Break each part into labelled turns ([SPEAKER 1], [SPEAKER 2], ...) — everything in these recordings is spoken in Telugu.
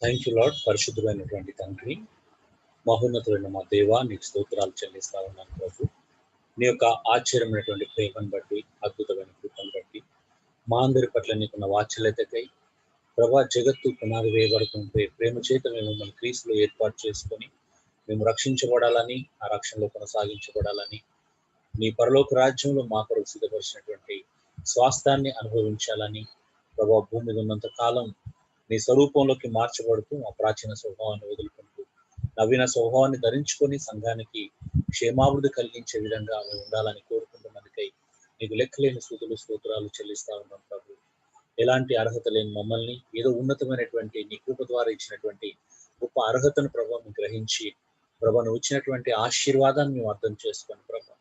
[SPEAKER 1] Thank you lord. పరిశుద్ధమైనటువంటి తండ్రి, మహోన్నతులైన మా దేవా, నీకు స్తోత్రాలు చెల్లిస్తా ఉన్నాను ప్రభు. నీ యొక్క ఆశ్చర్యమైనటువంటి ప్రేమను బట్టి, అద్భుతమైన కృపను బట్టి, మా అందరి పట్ల నీకున్న వాత్సల్యతకై ప్రభా, జగత్తు పునాది వేయబడుతుంటే ప్రేమ చేత మేము మిమ్మల్ని క్రీస్తులో ఏర్పాటు చేసుకొని మేము రక్షించబడాలని, ఆ రక్షణలో కొనసాగించబడాలని, నీ పరలోక రాజ్యంలో మా కొరకు సిద్ధపరిచినటువంటి స్వాస్థాన్ని అనుభవించాలని ప్రభా, భూమి మీద ఉన్నంత కాలం నీ స్వరూపంలోకి మార్చబడుతూ ఆ ప్రాచీన స్వభావాన్ని వదులుకుంటూ నవీన స్వభావాన్ని ధరించుకొని సంఘానికి క్షేమాభివృద్ధి కలిగించే విధంగా మేము ఉండాలని కోరుకుంటున్నందుకై నీకు లెక్కలేని స్తుతులు స్తోత్రాలు చెల్లిస్తా ఉన్నాం ప్రభు. ఎలాంటి అర్హత లేని మమ్మల్ని ఏదో ఉన్నతమైనటువంటి నీ కృప ద్వారా ఇచ్చినటువంటి గొప్ప అర్హతను ప్రభావం గ్రహించి ప్రభాను ఇచ్చినటువంటి ఆశీర్వాదాన్ని మేము అర్థం చేసుకొని ప్రభా,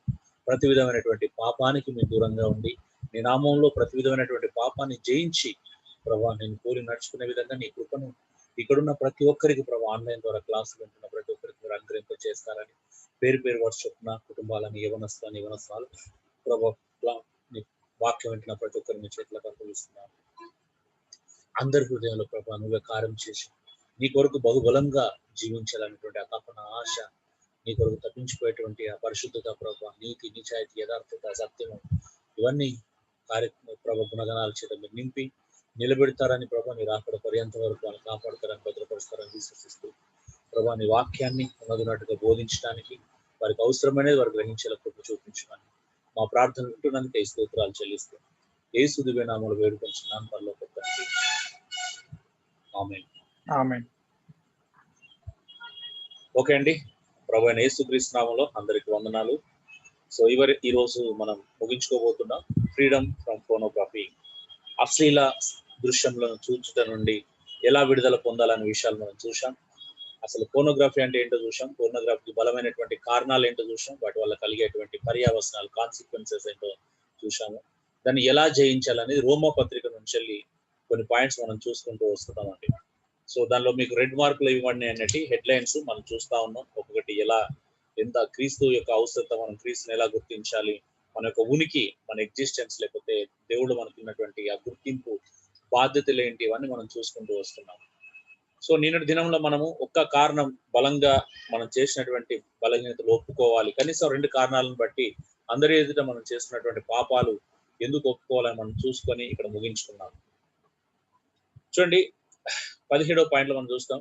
[SPEAKER 1] ప్రతి విధమైనటువంటి పాపానికి మేము దూరంగా ఉండి నీ నామంలో ప్రతి విధమైనటువంటి పాపాన్ని జయించి ప్రభా నేను కోరి నడుచుకునే విధంగా నీ కృపను ఇక్కడున్న ప్రతి ఒక్కరికి ప్రభా, ఆన్లైన్ ద్వారా క్లాసులు వింటున్న ప్రతి ఒక్కరికి మీరు అనుగ్రహింప చేస్తారని పేరు పేరు వారు చొప్పున కుటుంబాలని యవనస్తులు ప్రభా నీ వాక్యం వింటున్న ప్రతి ఒక్కరి మీ చేతులకు అప్పగిస్తున్నాను. అందరి హృదయంలో ప్రభా నువ్వే కార్యం చేసి నీ కొరకు బహుబలంగా జీవించాలనేటువంటి ఆ తపన, ఆశ, నీ కొరకు తప్పించిపోయేటువంటి ఆ పరిశుద్ధత ప్రభా, నీతి, నిజాయితీ, యథార్థత, సత్యము ఇవన్నీ ప్రభా గుణగణాల చేత మీరు నింపి నిలబెడతారని ప్రభా, నీ రాకడ పర్యంత వరకు వాళ్ళు కాపాడతారని, భద్రపరుస్తారని విశ్వసిస్తూ ప్రభా నీ వాక్యాన్ని ఉన్నదినట్టుగా బోధించడానికి వారికి అవసరమైనది వారు గ్రహించేలా కృప చూపించడానికి మా ప్రార్థన వింటున్నందుకే స్తోత్రాలు చెల్లిస్తూ యేసు దివ్య నామములో వేడుకొంచున్నాను పరలోక తండ్రి. ఆమేన్.
[SPEAKER 2] ఆమేన్.
[SPEAKER 1] ఓకే అండి, ప్రభు అయిన యేసుక్రీస్తు నామములో అందరికి వందనాలు. సో ఈరోజు మనం ముగించుకోబోతున్నాం ఫ్రీడమ్ ఫ్రమ్ పోర్నోగ్రఫీ. అశ్లీల దృశ్యములను చూచుట నుండి ఎలా విడుదల పొందాలనే విషయాలు మనం చూసాం. అసలు పోర్నోగ్రఫీ అంటే ఏంటో చూసాం, పోర్నోగ్రఫీకి బలమైనటువంటి కారణాలు ఏంటో చూసాం, వాటి వల్ల కలిగేటువంటి పర్యావసనాలు, కాన్సిక్వెన్సెస్ ఏంటో చూసాము. దాన్ని ఎలా జయించాలనేది రోమా పత్రిక నుంచి వెళ్ళి కొన్ని పాయింట్స్ మనం చూసుకుంటూ వస్తున్నామండి. సో దానిలో మీకు రెడ్ మార్కులు ఇవ్వండి అన్నట్టు హెడ్లైన్స్ మనం చూస్తా ఉన్నాం. ఒక్కొక్కటి ఎంత క్రీస్తు యొక్క అవసరత, మనం క్రీస్తుని ఎలా గుర్తించాలి, మన యొక్క ఉనికి, మన ఎగ్జిస్టెన్స్, లేకపోతే దేవుడు మనకున్నటువంటి ఆ గుర్తింపు, బాధ్యతలు ఏంటి, ఇవన్నీ మనం చూసుకుంటూ వస్తున్నాం. సో నిన్నటి దినంలో మనము ఒక్క కారణం బలంగా మనం చేసినటువంటి బలహీనతలు ఒప్పుకోవాలి, కనీసం 2 కారణాలను బట్టి అందరి ఎదుట మనం చేస్తున్నటువంటి పాపాలు ఎందుకు ఒప్పుకోవాలని మనం చూసుకొని ఇక్కడ ముగించుకున్నాం. చూడండి 17వ పాయింట్లో మనం చూస్తాం,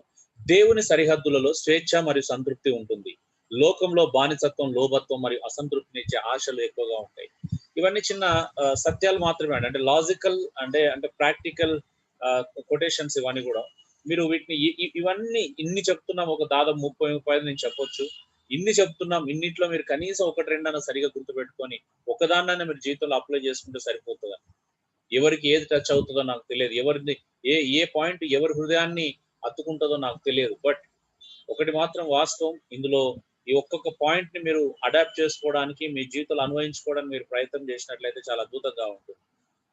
[SPEAKER 1] దేవుని సరిహద్దులలో స్వేచ్ఛ మరియు సంతృప్తి ఉంటుంది. లోకంలో బానిసత్వం, లోభత్వం మరియు అసంతృప్తినిచ్చే ఆశలు ఎక్కువగా ఉంటాయి. ఇవన్నీ చిన్న సత్యాలు మాత్రమే అండి, అంటే లాజికల్ అంటే ప్రాక్టికల్ కొటేషన్స్ ఇవన్నీ కూడా. మీరు వీటిని ఇవన్నీ ఇన్ని చెప్తున్నాం, ఒక దాదాపు 30-35 నేను చెప్పొచ్చు. ఇన్ని చెప్తున్నాం, ఇన్నిట్లో మీరు కనీసం 1-2 అన్న సరిగా గుర్తుపెట్టుకొని ఒకదాన్నైనా మీరు జీవితంలో అప్లై చేసుకుంటే సరిపోతుందా? ఎవరికి ఏది టచ్ అవుతుందో నాకు తెలియదు, ఎవరిని ఏ పాయింట్ ఎవరి హృదయాన్ని అత్తుకుంటుందో నాకు తెలియదు. బట్ ఒకటి మాత్రం వాస్తవం, ఇందులో ఈ ఒక్కొక్క పాయింట్ ని మీరు అడాప్ట్ చేసుకోవడానికి, మీ జీవితంలో అన్వయించుకోవడానికి మీరు ప్రయత్నం చేసినట్లయితే చాలా అద్భుతంగా ఉంటుంది.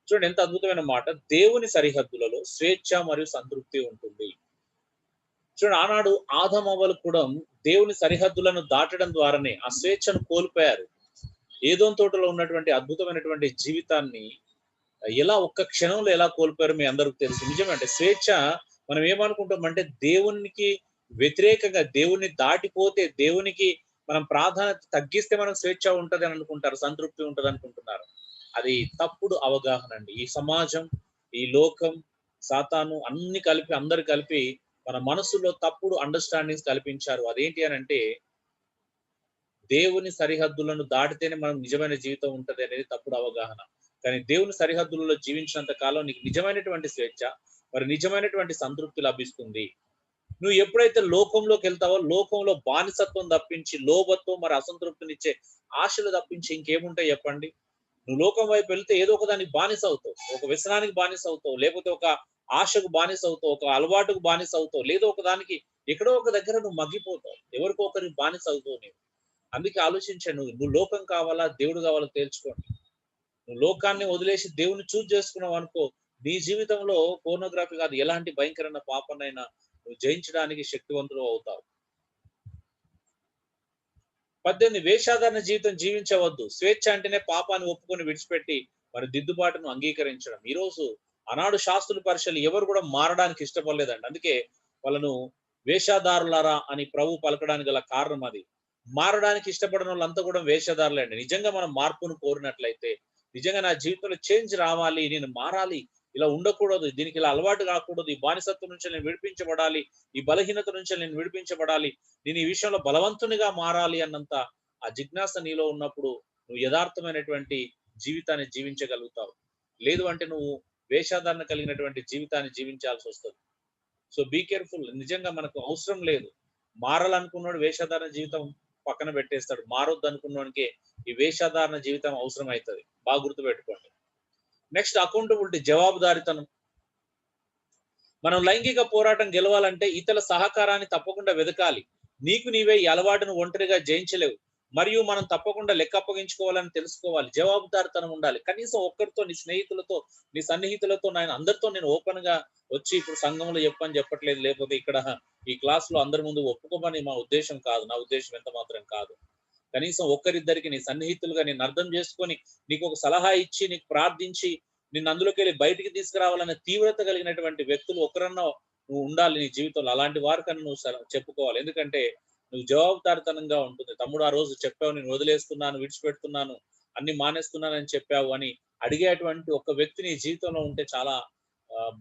[SPEAKER 1] చూడండి ఎంత అద్భుతమైన మాట, దేవుని సరిహద్దులలో స్వేచ్ఛ మరియు సంతృప్తి ఉంటుంది. చూడండి ఆనాడు ఆదమవ్వలు కూడా దేవుని సరిహద్దులను దాటడం ద్వారానే ఆ స్వేచ్ఛను కోల్పోయారు. ఏదోన్ తోటలో ఉన్నటువంటి అద్భుతమైనటువంటి జీవితాన్ని ఎలా ఒక్క క్షణంలో ఎలా కోల్పోయారో మీ అందరికి తెలుసు. నిజమే, అంటే స్వేచ్ఛ మనం ఏమనుకుంటామంటే దేవునికి వ్యతిరేకంగా, దేవుని దాటిపోతే, దేవునికి మనం ప్రాధాన్యత తగ్గిస్తే మనం స్వేచ్ఛ ఉంటది అని అనుకుంటారు, సంతృప్తి ఉంటది అనుకుంటున్నారు. అది తప్పుడు అవగాహన అండి. ఈ సమాజం, ఈ లోకం, సాతాను అన్ని కలిపి, అందరు కలిపి మన మనసులో తప్పుడు అండర్స్టాండింగ్స్ కల్పించారు. అదేంటి అని అంటే దేవుని సరిహద్దులను దాటితేనే మనం నిజమైన జీవితం ఉంటది అనేది తప్పుడు అవగాహన. కానీ దేవుని సరిహద్దులలో జీవించినంత కాలం నీకు నిజమైనటువంటి స్వేచ్ఛ, మరి నిజమైనటువంటి సంతృప్తి లభిస్తుంది. నువ్వు ఎప్పుడైతే లోకంలోకి వెళ్తావో, లోకంలో బానిసత్వం తప్పించి, లోభత్వం మరి అసంతృప్తినిచ్చే ఆశలు తప్పించి ఇంకేముంటాయి చెప్పండి? నువ్వు లోకం వైపు వెళ్తే ఏదో ఒక దానికి బానిస అవుతావు, ఒక వ్యసనానికి బానిస అవుతావు, లేకపోతే ఒక ఆశకు బానిస అవుతావు, ఒక అలవాటుకు బానిస అవుతావు, లేదో ఒక దానికి ఎక్కడో ఒక దగ్గర నువ్వు మగ్గిపోతావు, ఎవరికో ఒకరికి బానిస అవుతావు నీవు. అందుకే ఆలోచించాను, నువ్వు లోకం కావాలా దేవుడు కావాలో తేల్చుకోండి. నువ్వు లోకాన్ని వదిలేసి దేవుని చూజ్ చేసుకున్నావు అనుకో, నీ జీవితంలో పోర్నోగ్రఫీ కాదు, ఎలాంటి భయంకరమైన పాపనైనా నువ్వు జయించడానికి శక్తివంతులు అవుతావు. 18 వేషాధారణ జీవితం జీవించవద్దు. స్వేచ్ఛ అంటేనే పాపాన్ని ఒప్పుకొని విడిచిపెట్టి మరి దిద్దుబాటును అంగీకరించడం. ఈరోజు ఆనాడు శాస్త్రుల పరిచయాలు ఎవరు కూడా మారడానికి ఇష్టపడలేదండి. అందుకే వాళ్ళను వేషధారులారా అని ప్రభు పలకడానికి గల కారణం అది. మారడానికి ఇష్టపడిన వాళ్ళంతా కూడా వేషధారులే అండి. నిజంగా మనం మార్పును కోరినట్లయితే, నిజంగా నా జీవితంలో చేంజ్ రావాలి, నేను మారాలి, ఇలా ఉండకూడదు, దీనికి ఇలా అలవాటు కాకూడదు, ఈ బానిసత్వం నుంచి నేను విడిపించబడాలి, ఈ బలహీనత నుంచి నేను విడిపించబడాలి, నేను ఈ విషయంలో బలవంతునిగా మారాలి అన్నంత ఆ జిజ్ఞాస నీలో ఉన్నప్పుడు నువ్వు యథార్థమైనటువంటి జీవితాన్ని జీవించగలుగుతావు. లేదు అంటే నువ్వు వేషధారణ కలిగినటువంటి జీవితాన్ని జీవించాల్సి వస్తుంది. So be careful. నిజంగా మనకు అవసరం లేదు. మారాలనుకున్నాడు వేషధారణ జీవితం పక్కన పెట్టేస్తాడు. మారొద్దు అనుకున్నోనికి ఈ వేషధారణ జీవితం అవసరం అవుతుంది. బాగా గుర్తుపెట్టుకోండి. నెక్స్ట్ అకౌంటబిలిటీ, జవాబుదారితనం. మనం లైంగిక పోరాటం గెలవాలంటే ఇతరుల సహకారాన్ని తప్పకుండా వెదకాలి. నీకు నీవే ఈ అలవాటును ఒంటరిగా జయించలేవు. మరియు మనం తప్పకుండా లెక్క అప్పగించుకోవాలని తెలుసుకోవాలి. జవాబుదారితనం ఉండాలి. కనీసం ఒక్కరితో, నీ స్నేహితులతో, నీ సన్నిహితులతో, అందరితో నేను ఓపెన్ గా వచ్చి ఇప్పుడు సంఘంలో చెప్పని చెప్పట్లేదు, లేకపోతే ఇక్కడ ఈ క్లాస్ లో అందరి ముందు ఒప్పుకోమని మా ఉద్దేశం కాదు. నా ఉద్దేశం ఎంత మాత్రం కాదు. కనీసం ఒక్కరిద్దరికి నీ సన్నిహితులుగా నేను అర్థం చేసుకొని నీకు ఒక సలహా ఇచ్చి, నీకు ప్రార్థించి, నిన్ను అందులోకి వెళ్ళి బయటికి తీసుకురావాలనే తీవ్రత కలిగినటువంటి వ్యక్తులు ఒకరన్నా నువ్వు ఉండాలి నీ జీవితంలో. అలాంటి వారికన్నా నువ్వు చెప్పుకోవాలి. ఎందుకంటే నువ్వు జవాబుదారితనంగా ఉంటుంది. తమ్ముడు ఆ రోజు చెప్పావు, నేను వదిలేస్తున్నాను, విడిచిపెడుతున్నాను, అన్ని మానేస్తున్నానని చెప్పావు అని అడిగేటువంటి ఒక వ్యక్తి నీ జీవితంలో ఉంటే చాలా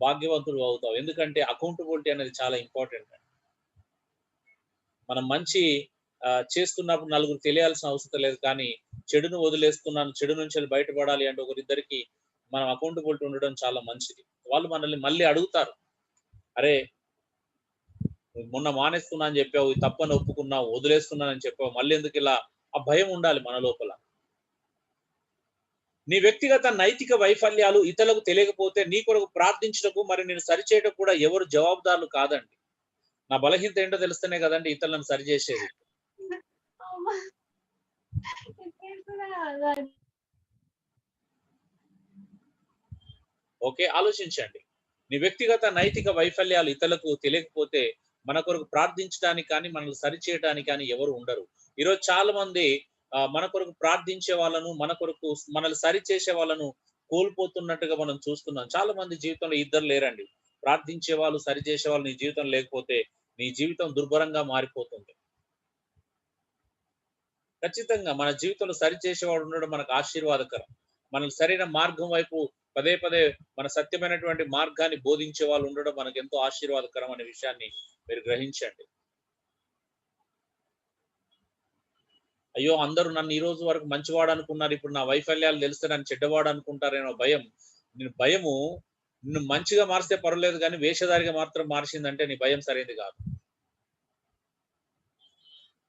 [SPEAKER 1] భాగ్యవంతుడు అవుతావు. ఎందుకంటే అకౌంటబిలిటీ అనేది చాలా ఇంపార్టెంట్. మనం మంచి చేస్తున్నప్పుడు నలుగురు తెలియాల్సిన అవసరం లేదు. కానీ చెడును వదిలేస్తున్నాను, చెడు నుంచి బయటపడాలి అంటే ఒకరిద్దరికి మనం అకౌంటబిలిటీ ఉండడం చాలా మంచిది. వాళ్ళు మనల్ని మళ్ళీ అడుగుతారు, అరే మొన్న మానేస్తున్నా అని చెప్పావు, ఈ తప్పని ఒప్పుకున్నావు, వదిలేస్తున్నానని చెప్పావు, మళ్ళీ ఎందుకు ఇలా? ఆ భయం ఉండాలి మన లోపల. నీ వ్యక్తిగత నైతిక వైఫల్యాలు ఇతరులకు తెలియకపోతే నీ కొరకు ప్రార్థించటకు, మరి నేను సరిచేయటం కూడా ఎవరు జవాబుదారులు కాదండి. నా బలహీనత ఏంటో తెలుస్తేనే కదండి ఇతరులను సరిచేసేది. ఓకే, ఆలోచించండి. నీ వ్యక్తిగత నైతిక వైఫల్యాలు ఇతరులకు తెలియకపోతే మన కొరకు ప్రార్థించడానికి కానీ, మనల్ని సరిచేయడానికి కానీ ఎవరు ఉండరు. ఈరోజు చాలా మంది మన కొరకు ప్రార్థించే వాళ్ళను, మన కొరకు మనల్ని సరిచేసే వాళ్ళను కోల్పోతున్నట్టుగా మనం చూస్తున్నాం. చాలా మంది జీవితంలో ఇద్దరు లేరండి. ప్రార్థించే వాళ్ళు, సరిచేసే వాళ్ళు నీ జీవితం లేకపోతే నీ జీవితం దుర్భరంగా మారిపోతుంది. ఖచ్చితంగా మన జీవితంలో సరిచేసేవాడు ఉండడం మనకు ఆశీర్వాదకరం. మనల్ని సరైన మార్గం వైపు పదే పదే మన సత్యమైనటువంటి మార్గాన్ని బోధించే వాళ్ళు ఉండడం మనకు ఎంతో ఆశీర్వాదకరం అనే విషయాన్ని మీరు గ్రహించండి. అయ్యో అందరూ నన్ను ఈ రోజు వరకు మంచివాడు అనుకున్నారు, ఇప్పుడు నా వైఫల్యాలు తెలిస్తే నన్ను చెడ్డవాడు అనుకుంటారేమో భయం. నేను భయము నిన్ను మంచిగా మారిస్తే పర్వాలేదు, కానీ వేషధారిగా మాత్రం మార్చిందంటే నీ భయం సరైనది కాదు.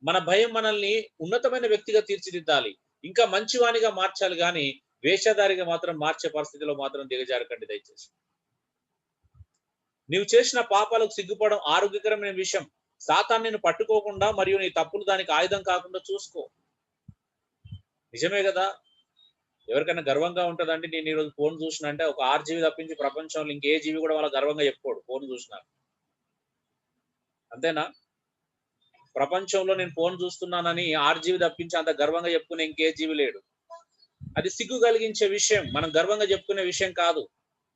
[SPEAKER 1] మన భయం మనల్ని ఉన్నతమైన వ్యక్తిగా తీర్చిదిద్దాలి, ఇంకా మంచివానిగా మార్చాలి, కానీ వేషధారిగా మాత్రం మార్చే పరిస్థితిలో మాత్రం దిగజారకండి దయచేసి. నీవు చేసిన పాపాలకు సిగ్గుపడడం ఆరోగ్యకరమైన విషయం. సాతాను నిన్ను పట్టుకోకుండా మరియు నీ తప్పులు దానికి ఆయుధం కాకుండా చూసుకో. నిజమే కదా. ఎవరికైనా గర్వంగా ఉంటుందండి, నేను ఈరోజు ఫోన్ చూసిన అంటే ఒక 6 జీవి తప్పించి ప్రపంచంలో ఇంకే జీవి కూడా వాళ్ళ గర్వంగా చెప్పుకోడు ఫోన్ చూసినా. అంతేనా? ప్రపంచంలో నేను ఫోన్ చూస్తున్నానని 6 జీవి తప్పించి అంత గర్వంగా చెప్పుకునే ఇంకే జీవి లేడు. అది సిగ్గు కలిగించే విషయం, మనం గర్వంగా చెప్పుకునే విషయం కాదు.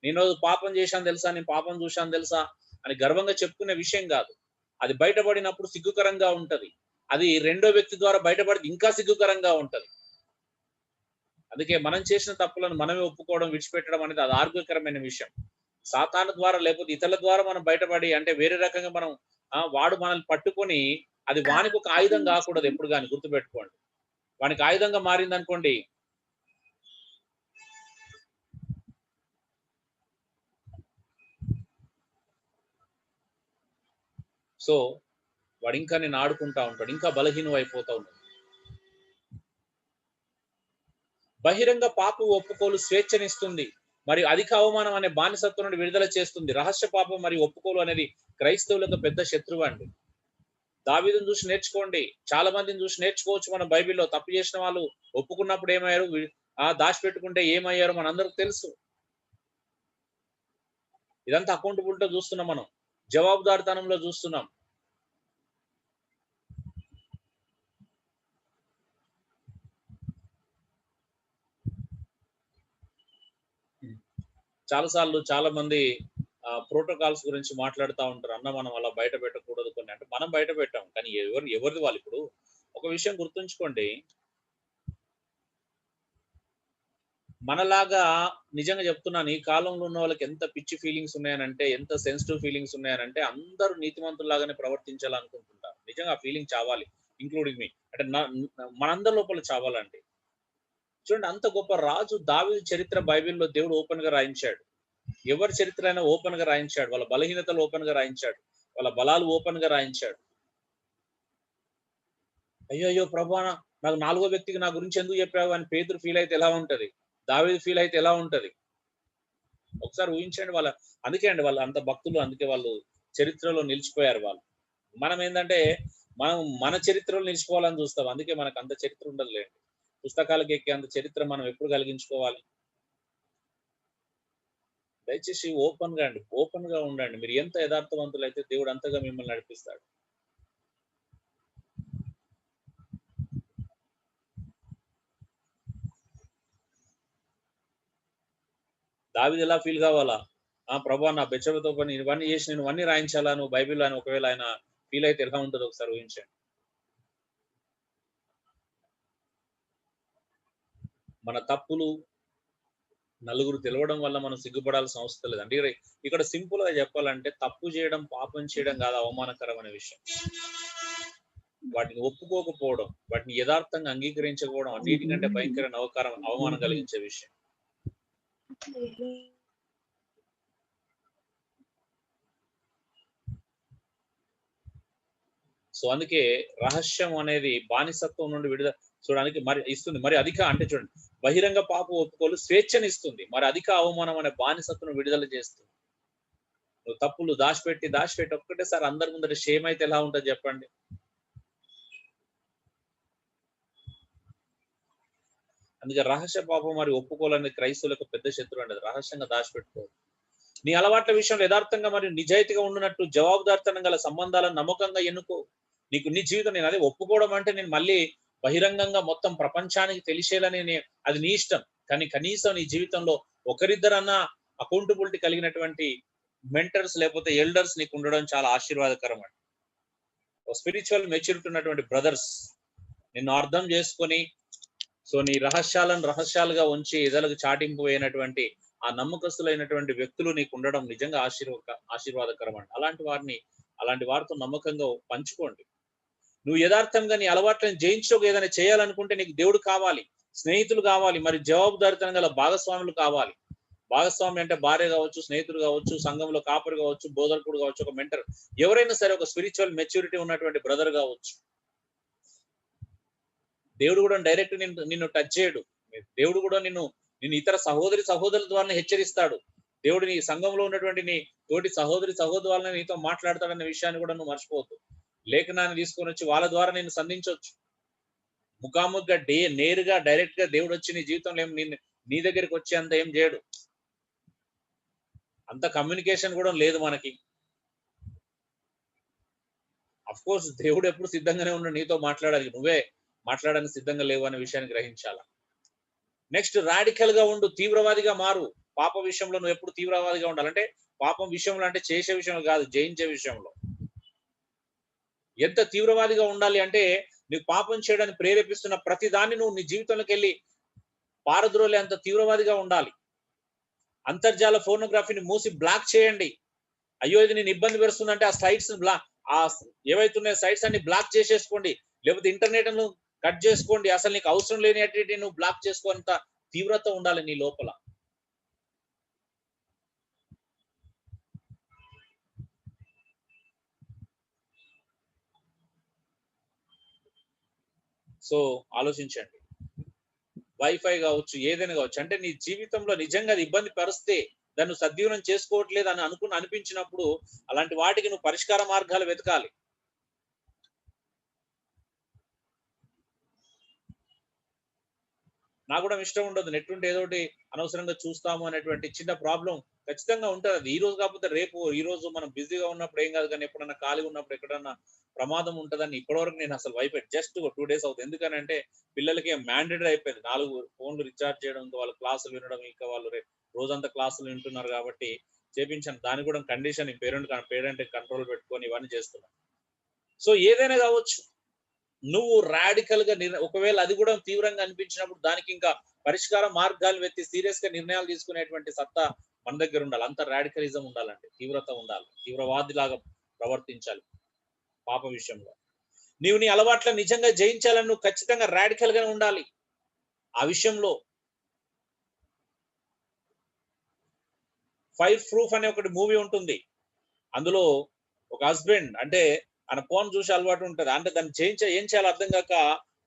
[SPEAKER 1] నేను పాపం చేశాను తెలుసా, నేను పాపం చూశాను తెలుసా అని గర్వంగా చెప్పుకునే విషయం కాదు. అది బయటపడినప్పుడు సిగ్గుకరంగా ఉంటది. అది రెండో వ్యక్తి ద్వారా బయటపడితే ఇంకా సిగ్గుకరంగా ఉంటది. అందుకే మనం చేసిన తప్పులను మనమే ఒప్పుకోవడం, విడిచిపెట్టడం అనేది అది ఆరోగ్యకరమైన విషయం. సాతాను ద్వారా లేకపోతే ఇతరుల ద్వారా మనం బయటపడి అంటే వేరే రకంగా మనం వాడు మనల్ని పట్టుకొని అది వానికి ఒక ఆయుధం కాకూడదు ఎప్పుడు కానీ, గుర్తుపెట్టుకోండి. వానికి ఆయుధంగా మారింది అనుకోండి, సో వాడు ఇంకా నేను ఆడుకుంటా ఉంటాడు, ఇంకా బలహీనం అయిపోతా ఉంటాడు. బహిరంగ పాపం ఒప్పుకోలు స్వేచ్ఛనిస్తుంది మరియు అధిక అవమానం అనే బానిసత్వం నుండి విడుదల చేస్తుంది. రహస్య పాపం మరియు ఒప్పుకోలు అనేది క్రైస్తవులకు పెద్ద శత్రువు అండి. దావీదును చూసి నేర్చుకోండి, చాలా మందిని చూసి నేర్చుకోవచ్చు. మన బైబిల్లో తప్పు చేసిన వాళ్ళు ఒప్పుకున్నప్పుడు ఏమయ్యారు, దాచిపెట్టుకుంటే ఏమయ్యారు మనందరికి తెలుసు. ఇదంతా అకౌంటబిలిటీ చూస్తున్నాం, మనం జవాబుదారితనంలో చూస్తున్నాం. చాలాసార్లు చాలా మంది ప్రోటోకాల్స్ గురించి మాట్లాడుతూ ఉంటారు. అన్న మనం అలా బయట పెట్టకూడదు కొన్ని అంటే మనం బయట పెట్టాం. కానీ ఎవరిది వాళ్ళు ఇప్పుడు ఒక విషయం గుర్తుంచుకోండి. మనలాగా నిజంగా చెప్తున్నాను ఈ కాలంలో ఉన్న వాళ్ళకి ఎంత పిచ్చి ఫీలింగ్స్ ఉన్నాయనంటే, ఎంత సెన్సిటివ్ ఫీలింగ్స్ ఉన్నాయనంటే అందరూ నీతిమంతుల్లాగానే ప్రవర్తించాలనుకుంటుంటారు. నిజంగా ఆ ఫీలింగ్ చావాలి. ఇంక్లూడింగ్ మీ. అంటే మనందరి లోపల చావాలండి. చూడండి అంత గొప్ప రాజు దావీదు చరిత్ర బైబిల్‌లో దేవుడు ఓపెన్‌గా రాయించాడు. ఎవరి చరిత్ర అయినా ఓపెన్‌గా రాయించాడు. వాళ్ళ బలహీనతలు ఓపెన్‌గా రాయించాడు. వాళ్ళ బలాలు ఓపెన్‌గా రాయించాడు. అయ్యయ్యో! ప్రభువా నాకు నాలుగో వ్యక్తికి నా గురించి ఎందుకు చెప్పావు అని పేతురు ఫీల్ అయితే ఎలా ఉంటది? దావీదు ఫీల్ అయితే ఎలా ఉంటది? ఒకసారి ఊహించండి అందుకే అండి వాళ్ళు అంత భక్తులు. అందుకే వాళ్ళు చరిత్రలో నిలిచిపోయారు వాళ్ళు. మనం ఏందంటే మనం మన చరిత్రలో నిలిచిపోవాలని చూస్తాం. అందుకే మనకు అంత చరిత్ర ఉండదులేండి. పుస్తకాలకు ఎక్కే అంత చరిత్ర మనం ఎప్పుడు కలిగించుకోవాలి? దయచేసి ఓపెన్‌గా ఉండండి. మీరు ఎంత యథార్థవంతులైతే దేవుడు అంతగా మిమ్మల్ని నడిపిస్తాడు. దావీదు ఎలా ఫీల్ కావాలా? ప్రభువా నా బెత్షెబతో పని ఇవన్నీ చేసి నేను ఇవన్నీ రాయించాలా నువ్వు బైబిల్‌లో అని ఒకవేళ ఆయన ఫీల్ అయితే ఎలా ఉంటదో ఒకసారి ఊహించండి. మన తప్పులు నలుగురు తెలవడం వల్ల మనం సిగ్గుపడాల్సిన అవసరం లేదు. అంటే ఇక్కడ సింపుల్‌గా చెప్పాలంటే తప్పు చేయడం, పాపం చేయడం కాదు అవమానకరమైన విషయం. వాటిని ఒప్పుకోకపోవడం, వాటిని యథార్థంగా అంగీకరించకపోవడం అన్నిటికంటే భయంకరమైన అవమానం కలిగించే విషయం. సో అందుకే రహస్యం అనేది బానిసత్వం నుండి విడుదల చూడడానికి మరి ఇస్తుంది. మరి అధిక అంటే చూడండి బహిరంగ పాపం ఒప్పుకోలు స్వేచ్ఛనిస్తుంది. మరి అధిక అవమానం అనే బానిసత్వం విడుదల చేస్తుంది. నువ్వు తప్పులు దాచిపెట్టి ఒక్కటేసారి అందరి ముందర షేమ్ అయితే ఎలా ఉంటది చెప్పండి? అందుకే రహస్య పాపం మరి ఒప్పుకోవాలనేది క్రైస్తవులకు పెద్ద శత్రువు అండి. రహస్యంగా దాచిపెట్టుకోవాలి. నీ అలవాట్ల విషయంలో యథార్థంగా మరియు నిజాయితీగా ఉండునట్టు జవాబుదారితనం గల సంబంధాలను నమ్మకంగా ఎన్నుకో. నీకు నీ జీవితం నేను అదే ఒప్పుకోవడం అంటే నేను మళ్ళీ బహిరంగంగా మొత్తం ప్రపంచానికి తెలిసేయాలని అది నీ ఇష్టం. కానీ కనీసం నీ జీవితంలో ఒకరిద్దరన్నా అకౌంటబిలిటీ కలిగినటువంటి మెంటర్స్ లేకపోతే ఎల్డర్స్ నీకు ఉండడం చాలా ఆశీర్వాదకరం అండి. స్పిరిచువల్ మెచ్యూరిటీ ఉన్నటువంటి బ్రదర్స్ నిన్ను అర్థం చేసుకొని సో నీ రహస్యాలను రహస్యాలుగా ఉంచి ఎదలకు చాటింపు అయినటువంటి ఆ నమ్మకస్తులైనటువంటి వ్యక్తులు నీకు ఉండడం నిజంగా ఆశీర్వాదకరం అండి. అలాంటి వారితో నమ్మకంగా పంచుకోండి. నువ్వు యథార్థంగా నీ అలవాట్లను జయించుకు ఏదైనా చేయాలనుకుంటే నీకు దేవుడు కావాలి, స్నేహితులు కావాలి, మరి జవాబుదారితనం గల భాగస్వాములు కావాలి. భాగస్వామి అంటే భార్య కావచ్చు, స్నేహితుడు కావచ్చు, సంఘంలో కాపరి కావచ్చు, బోధకుడు కావచ్చు, ఒక మెంటర్, ఎవరైనా సరే ఒక స్పిరిచువల్ మెచ్యూరిటీ ఉన్నటువంటి బ్రదర్ కావచ్చు. దేవుడు కూడా డైరెక్ట్ నిన్ను టచ్ చేయడు. దేవుడు కూడా నిన్ను ఇతర సహోదరుల ద్వారా హెచ్చరిస్తాడు. దేవుడు నీ సంఘంలో ఉన్నటువంటి నీ తోటి సహోదరులను నీతో మాట్లాడతాడన్న విషయాన్ని కూడా నువ్వు మర్చిపోవద్దు. లేఖనాన్ని తీసుకొని వచ్చి వాళ్ళ ద్వారా నిన్ను సంధించవచ్చు. ముఖాముఖిగా నేరుగా డైరెక్ట్ గా దేవుడు వచ్చి నీ జీవితంలో నీ దగ్గరికి వచ్చి అంత ఏం చేయడు. అంత కమ్యూనికేషన్ కూడా లేదు మనకి. అఫ్ కోర్స్ దేవుడు ఎప్పుడు సిద్ధంగానే ఉన్నాడు నీతో మాట్లాడాలి. నువ్వే మాట్లాడడానికి సిద్ధంగా లేవు అనే విషయాన్ని గ్రహించాలా. నెక్స్ట్ రాడికల్ గా ఉండు, తీవ్రవాదిగా మారు. పాప విషయంలో నువ్వు ఎప్పుడు తీవ్రవాదిగా ఉండాలంటే పాపం విషయంలో అంటే చేసే విషయంలో కాదు, జయించే విషయంలో. ఎంత తీవ్రవాదిగా ఉండాలి అంటే నీకు పాపం చేయడానికి ప్రేరేపిస్తున్న ప్రతి దాన్ని నువ్వు నీ జీవితంలోకి వెళ్ళి పారద్రోలే అంత తీవ్రవాదిగా ఉండాలి. అంతర్జాల ఫోర్నోగ్రఫీని మూసి బ్లాక్ చేయండి. అయ్యో ఇది నేను ఇబ్బంది పెడుతుందంటే ఆ సైట్స్ ఏవైతున్నాయో సైట్స్ అన్ని బ్లాక్ చేసేసుకోండి. లేకపోతే ఇంటర్నెట్ ను కట్ చేసుకోండి. అసలు నీకు అవసరం లేని యాక్టివిటీ నువ్వు బ్లాక్ చేసుకోంత తీవ్రత ఉండాలి నీ లోపల. సో ఆలోచించండి. వైఫై కావచ్చు, ఏదైనా కావచ్చు, అంటే నీ జీవితంలో నిజంగా అది ఇబ్బంది పరిస్తే దాన్ని సద్వినియోగం చేసుకోవట్లేదు అని అనిపించినప్పుడు అలాంటి వాటికి నువ్వు పరిష్కార మార్గాలు వెతకాలి. నాకు కూడా ఇష్టం ఉండదు నెట్ ఉంటే ఏదో ఒకటి అనవసరంగా చూస్తాము అనేటువంటి చిన్న ప్రాబ్లం ఖచ్చితంగా ఉంటుంది. అది ఈ రోజు కాకపోతే రేపు, ఈ రోజు మనం బిజీగా ఉన్నప్పుడు ఏం కాదు, కానీ ఎప్పుడన్నా ఖాళీ ఉన్నప్పుడు ఎక్కడన్నా ప్రమాదం ఉంటుందని ఇప్పటివరకు నేను అసలు వైఫై జస్ట్ 2 days అవుతుంది. ఎందుకనంటే పిల్లలకి మ్యాండేటరీ అయిపోయింది. 4 ఫోన్లు రీఛార్జ్ చేయడం, వాళ్ళ క్లాసులు వినడం, ఇంకా వాళ్ళు రోజంతా క్లాసులు వింటున్నారు కాబట్టి చేపించాను. దానికి కూడా కండిషన్ పేరెంట్ కంట్రోల్ పెట్టుకొని ఇవన్నీ చేస్తున్నాను. సో ఏదైనా కావచ్చు, నువ్వు రాడికల్ గా ఒకవేళ అది కూడా తీవ్రంగా అనిపించినప్పుడు దానికి ఇంకా పరిష్కార మార్గాలు వెతి సీరియస్ గా నిర్ణయాలు తీసుకునేటువంటి సత్తా మన దగ్గర ఉండాలి. అంత రాడికలిజం ఉండాలండి, తీవ్రత ఉండాలి, తీవ్రవాదిలాగా ప్రవర్తించాలి పాప విషయంలో. నీవు నీ అలవాట్లను నిజంగా జయించాలని నువ్వు ఖచ్చితంగా రాడికల్ గా ఉండాలి ఆ విషయంలో. ఫైర్ ప్రూఫ్ అనే ఒకటి మూవీ ఉంటుంది. అందులో ఒక హస్బెండ్ అంటే ఆయన ఫోన్ చూసి అలవాటు ఉంటుంది, అంటే దాన్ని ఏం చేయాలో అర్థం కాక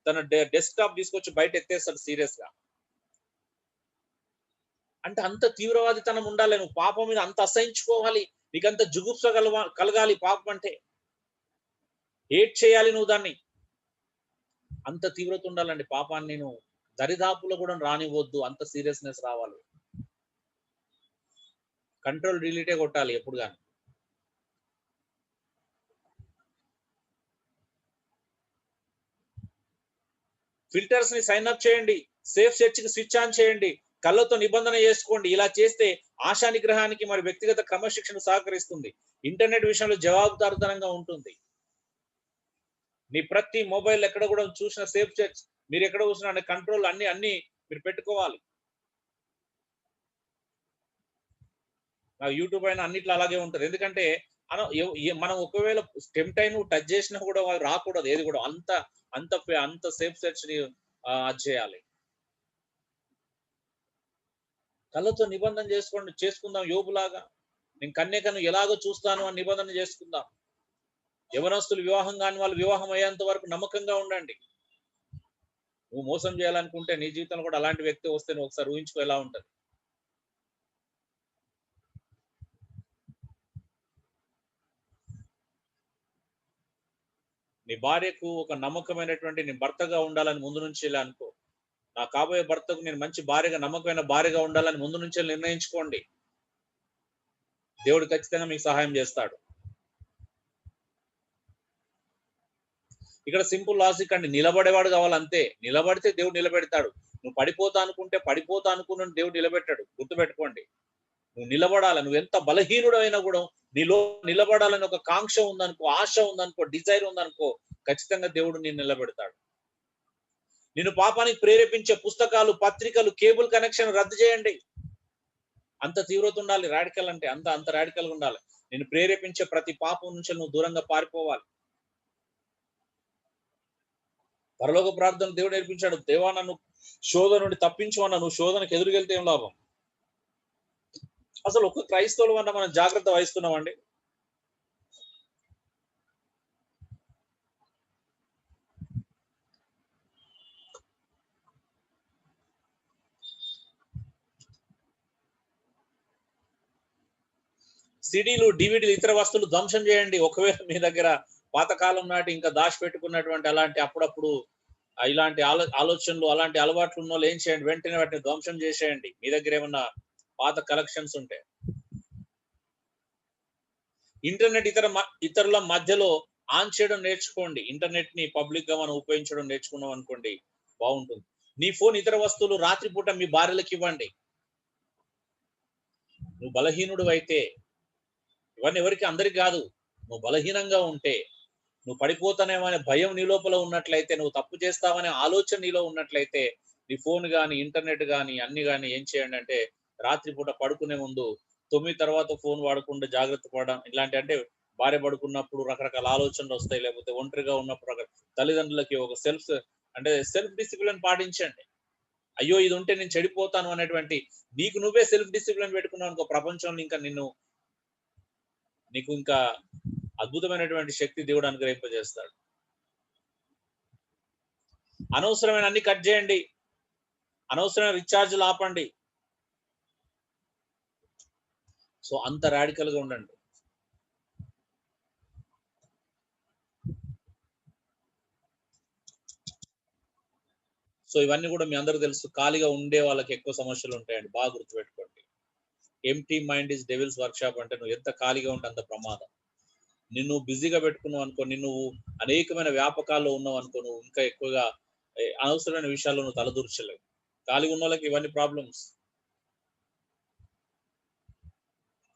[SPEAKER 1] తన డెస్క్టాప్ తీసుకొచ్చి బయట ఎత్తేస్తాడు సీరియస్ గా. అంటే అంత తీవ్రవాదితనం ఉండాలి, నువ్వు పాపం మీద అంత అసహించుకోవాలి, నీకంత జుగుప్స కలగాలి పాపం అంటే, ఏడ్ చేయాలి నువ్వు దాన్ని, అంత తీవ్రత ఉండాలండి. పాపాన్ని నేను దరిదాపులో కూడా రానివ్వద్దు, అంత సీరియస్నెస్ రావాలి. కంట్రోల్ డిలీటే కొట్టాలి ఎప్పుడు కానీ. ఫిల్టర్స్ ని సైన్ అప్ చేయండి, సేఫ్ సెర్చ్ కి స్విచ్ ఆన్ చేయండి, కళ్ళతో నిబంధన చేసుకోండి. ఇలా చేస్తే ఆశా నిగ్రహానికి మరి వ్యక్తిగత క్రమశిక్షణ సహకరిస్తుంది. ఇంటర్నెట్ విషయంలో జవాబుదారుతనంగా ఉంటుంది. నీ ప్రతి మొబైల్ ఎక్కడ కూడా చూసిన సేఫ్ సెర్చ్, మీరు ఎక్కడ చూసిన కంట్రోల్ అన్ని మీరు పెట్టుకోవాలి. నాకు యూట్యూబ్ అయినా అన్నిట్లో అలాగే ఉంటుంది. ఎందుకంటే మనం ఒకవేళ టెంప్ట్ అయిన టచ్ చేసినా కూడా రాకూడదు ఏది కూడా, అంత అంత అంత సేఫ్ సెర్చ్ ని చేయాలి. కళ్ళతో నిబంధన చేసుకుందాం యోబులాగా. నేను కన్యకను ఎలాగో చూస్తాను అని నిబంధన చేసుకుందాం. యవనస్తులు వివాహం కాని వాళ్ళు వివాహం అయ్యేంత వరకు నమ్మకంగా ఉండండి. నువ్వు మోసం చేయాలనుకుంటే నీ జీవితంలో కూడా అలాంటి వ్యక్తి వస్తే నువ్వు ఒకసారి ఊహించుకో ఎలా ఉంటది. నీ భార్యకు ఒక నమ్మకమైనటువంటి నీ భర్తగా ఉండాలని ముందు నుంచి ఇలా అనుకో. నా కాబోయే భర్తకు నేను మంచి భార్యగా, నమ్మకమైన భార్యగా ఉండాలని ముందు నుంచే నిర్ణయించుకోండి. దేవుడు ఖచ్చితంగా మీకు సహాయం చేస్తాడు. ఇక్కడ సింపుల్ లాజిక్ అండి, నిలబడేవాడు కావాలంతే. నిలబడితే దేవుడు నిలబెడతాడు. నువ్వు పడిపోతా అనుకున్న దేవుడు నిలబెట్టాడు. గుర్తుపెట్టుకోండి. నువ్వు నిలబడాలి. నువ్వు ఎంత బలహీనుడు అయినా కూడా నీలో నిలబడాలని ఒక కాంక్ష ఉందనుకో, ఆశ ఉందనుకో, డిజైర్ ఉందనుకో, ఖచ్చితంగా దేవుడు నేను నిలబెడతాడు. నిన్ను పాపానికి ప్రేరేపించే పుస్తకాలు, పత్రికలు, కేబుల్ కనెక్షన్ రద్దు చేయండి. అంత తీవ్రత ఉండాలి రాడికల్ అంటే, అంత రాడికల్ ఉండాలి. నిన్ను ప్రేరేపించే ప్రతి పాపం నుంచి నువ్వు దూరంగా పారిపోవాలి. పరలోక ప్రార్థన దేవుడు నేర్పించాడు. దేవా నన్ను శోధన నుండి తప్పించమన్నా. నువ్వు శోధనకు ఎదురుకెళ్తే ఏం లాభం? అసలు ఒక క్రైస్తవుల వల్ల మనం జాగ్రత్త వహిస్తున్నామండి? సిడీలు, డివిడీలు, ఇతర వస్తువులు ధ్వంసం చేయండి. ఒకవేళ మీ దగ్గర పాతకాలం నాటి ఇంకా దాచి పెట్టుకున్నటువంటి అలాంటి అప్పుడప్పుడు ఇలాంటి ఆలోచనలు, అలాంటి అలవాట్లు ఉన్న వాళ్ళు ఏం చేయండి, వెంటనే వాటిని ధ్వంసం చేసేయండి. మీ దగ్గర ఏమన్నా పాత కలెక్షన్స్ ఉంటే. ఇంటర్నెట్ ఇతరుల మధ్యలో ఆన్ చేయడం నేర్చుకోండి. ఇంటర్నెట్ ని పబ్లిక్ గా మనం ఉపయోగించడం నేర్చుకున్నాం అనుకోండి, బాగుంటుంది. నీ ఫోన్, ఇతర వస్తువులు రాత్రిపూట మీ భార్యలకు ఇవ్వండి. నువ్వు బలహీనుడు అయితే, ఇవన్నీ ఎవరికి అందరికి కాదు, నువ్వు బలహీనంగా ఉంటే, నువ్వు పడిపోతానేమో అనే భయం నీ లోపల ఉన్నట్లయితే, నువ్వు తప్పు చేస్తావనే ఆలోచన నీలో ఉన్నట్లయితే, నీ ఫోన్ కానీ, ఇంటర్నెట్ కానీ అన్ని కానీ ఏం చేయండి అంటే, రాత్రిపూట పడుకునే ముందు 9 తర్వాత ఫోన్ వాడకుండా జాగ్రత్త పడడం. ఇలాంటి అంటే భార్య పడుకున్నప్పుడు రకరకాల ఆలోచనలు వస్తాయి, లేకపోతే ఒంటరిగా ఉన్నప్పుడు తల్లిదండ్రులకి ఒక సెల్ఫ్ డిసిప్లిన్ పాటించండి. అయ్యో ఇది ఉంటే నేను చెడిపోతాను అనేటువంటి నీకు నువ్వే సెల్ఫ్ డిసిప్లిన్ పెట్టుకున్నావు అనుకో, ప్రపంచంలో ఇంకా నీకు ఇంకా అద్భుతమైనటువంటి శక్తి దేవుడు అనుగ్రహింపజేస్తాడు. అనవసరమైన అన్ని కట్ చేయండి. అనవసరమైన రీఛార్జ్లు ఆపండి. సో అంత రాడికల్ గా ఉండండి. సో ఇవన్నీ కూడా మీ అందరూ తెలుసు. ఖాళీగా ఉండే వాళ్ళకి ఎక్కువ సమస్యలు ఉంటాయండి, బాగా గుర్తుపెట్టుకోండి. Empty mind is devils workshop అంటే నువ్వు ఎంత ఖాళీగా ఉంటే అంత ప్రమాదం. నిన్ను బిజీగా పెట్టుకున్నావు అనుకో, నువ్వు అనేకమైన వ్యాపకాల్లో ఉన్నావు అనుకో, నువ్వు ఇంకా ఎక్కువగా అనవసరమైన విషయాల్లో నువ్వు తలదూర్చలేవు. ఖాళీగా ఉన్న వాళ్ళకి ఇవన్నీ ప్రాబ్లమ్స్.